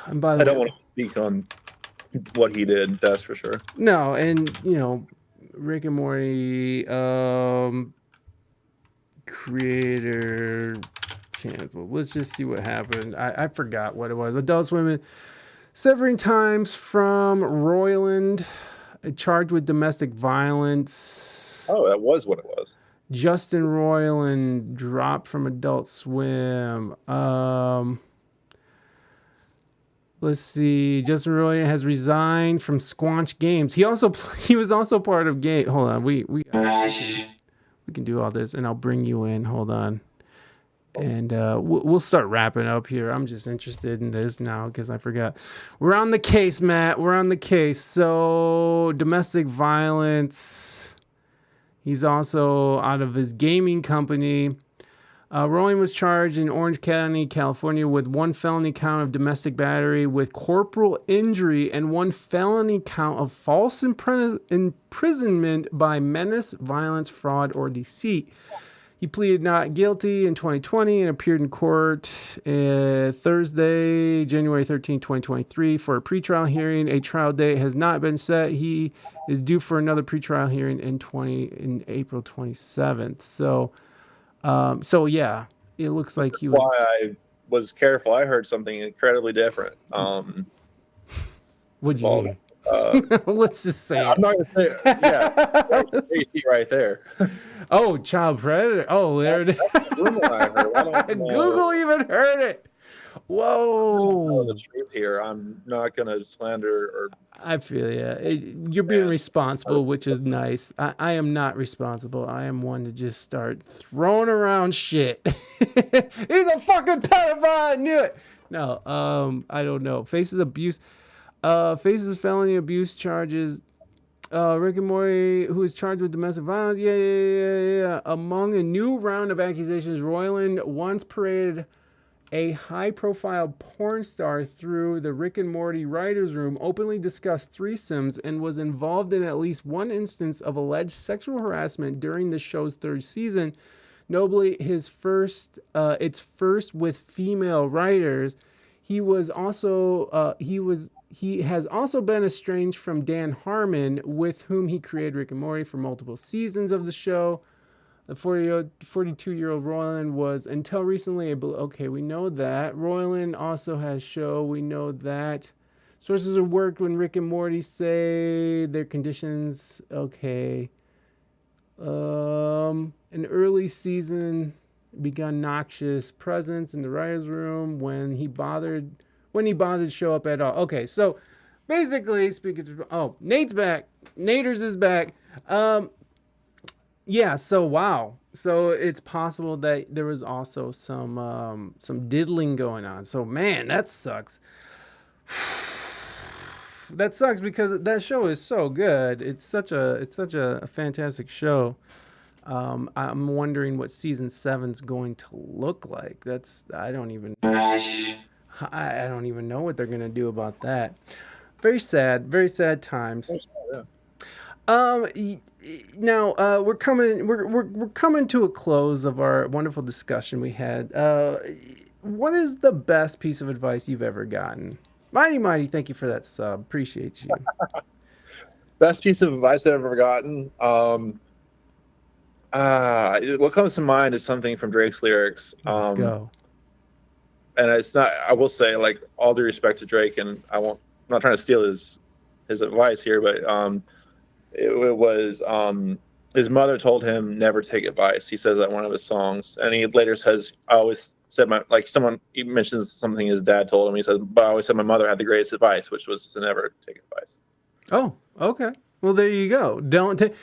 And by the I don't want to speak on what he did. That's for sure. No, and Rick and Morty creator canceled. Let's just see what happened. I forgot what it was. Adult Swim severing times from Roiland, charged with domestic violence. Oh, that was what it was. Justin Roiland dropped from Adult Swim. Let's see. Justin Roiland has resigned from Squanch Games. He was also part of Game. Hold on. We can do all this, and I'll bring you in. Hold on. And we'll start wrapping up here. I'm just interested in this now because I forgot. We're on the case, Matt. We're on the case. So domestic violence. He's also out of his gaming company. Roiland was charged in Orange County, California, with one felony count of domestic battery with corporal injury and one felony count of false imprisonment by menace, violence, fraud, or deceit. He pleaded not guilty in 2020 and appeared in court Thursday, January 13, 2023 for a pretrial hearing. A trial date has not been set. He is due for another pretrial hearing in April 27th. So yeah, it looks like he was. Why I was careful. I heard something incredibly different. What'd you mean? Let's just say I'm not gonna say it. Yeah, that's crazy right there. Oh, child predator. Oh, there it is. That's the rumor I heard. I don't know. Google even heard it. Whoa. The truth here. I'm not gonna slander or. I feel you're being responsible, which is nice. I am not responsible. I am one to just start throwing around shit. He's a fucking pedophile. I knew it. No, I don't know. Faces felony abuse charges. Rick and Morty, who is charged with domestic violence. Yeah. Among a new round of accusations, Roiland once paraded a high-profile porn star through the Rick and Morty writers' room, openly discussed threesomes, and was involved in at least one instance of alleged sexual harassment during the show's third season. Notably, its first with female writers. He has also been estranged from Dan Harmon, with whom he created Rick and Morty for multiple seasons of the show. The 42-year-old Roiland was, until recently, okay, we know that. Roiland also has show, we know that. Sources who worked when Rick and Morty say their conditions, okay. An early season begun noxious presence in the writer's room when he bothered to show up at all. Okay, so basically, Nate's back. Naders is back. Yeah, so wow. So it's possible that there was also some diddling going on. So man, that sucks. That sucks because that show is so good. It's such a fantastic show. I'm wondering what season 7's going to look like. I don't even know what they're gonna do about that. Very sad times. Now we're coming to a close of our wonderful discussion we had. What is the best piece of advice you've ever gotten? Mighty, thank you for that sub. Appreciate you. Best piece of advice I've ever gotten. What comes to mind is something from Drake's lyrics. Let's go. And it's not. I will say, like, all due respect to Drake, and I'm not trying to steal his advice here, but it was his mother told him never take advice. He says that in one of his songs, and he later says, "I always said he mentions something his dad told him. He says, but I always said my mother had the greatest advice, which was to never take advice." Oh, okay. Well, there you go. The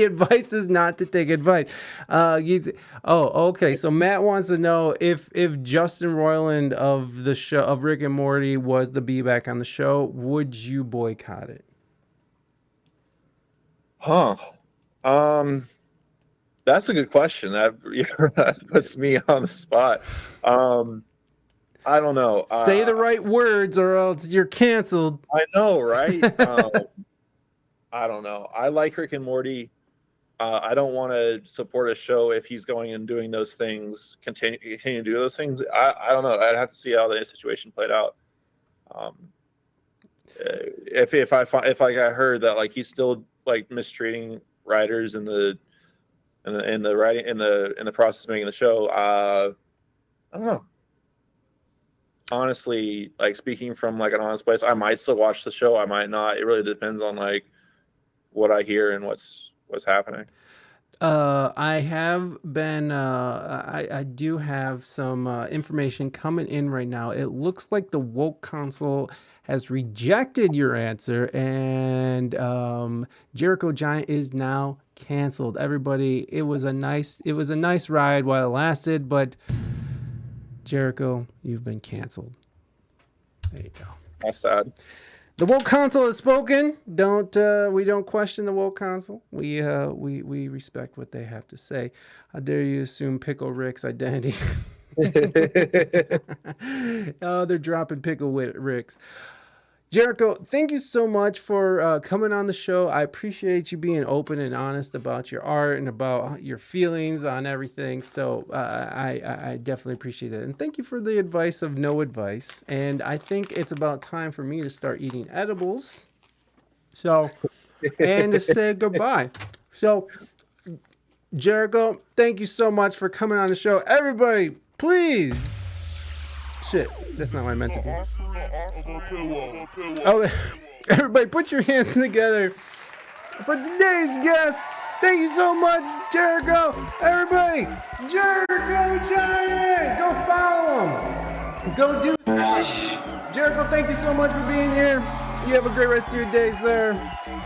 advice is not to take advice. Okay. So Matt wants to know if Justin Roiland of the show of Rick and Morty was to be back on the show, would you boycott it? Huh. That's a good question. That puts me on the spot. I don't know. Say the right words or else you're canceled. I know, right? I don't know. I like Rick and Morty. I don't want to support a show if he's going and doing those things, continue to do those things. I don't know. I'd have to see how the situation played out. If I heard that like he's still like mistreating writers in the process of making the show, I don't know. Honestly, like speaking from like an honest place, I might still watch the show. I might not. It really depends on like what I hear and what's happening. I have been. I do have some information coming in right now. It looks like the woke council has rejected your answer, and Jericho Jyant is now canceled. Everybody, it was a nice ride while it lasted, but Jericho, you've been canceled. There you go. That's sad. The woke council has spoken. We don't question the woke council. We respect what they have to say. How dare you assume Pickle Rick's identity? Oh, they're dropping Pickle Ricks. Jericho, thank you so much for coming on the show. I appreciate you being open and honest about your art and about your feelings on everything. So I definitely appreciate it. And thank you for the advice of no advice. And I think it's about time for me to start eating edibles. So, and to say goodbye. So, Jericho, thank you so much for coming on the show. Everybody, please. Shit, that's not what I meant to do. Oh, everybody, put your hands together for today's guest. Thank you so much, Jericho. Everybody, Jericho Jyant. Go follow him. Go do stuff. Jericho, thank you so much for being here. You have a great rest of your day, sir.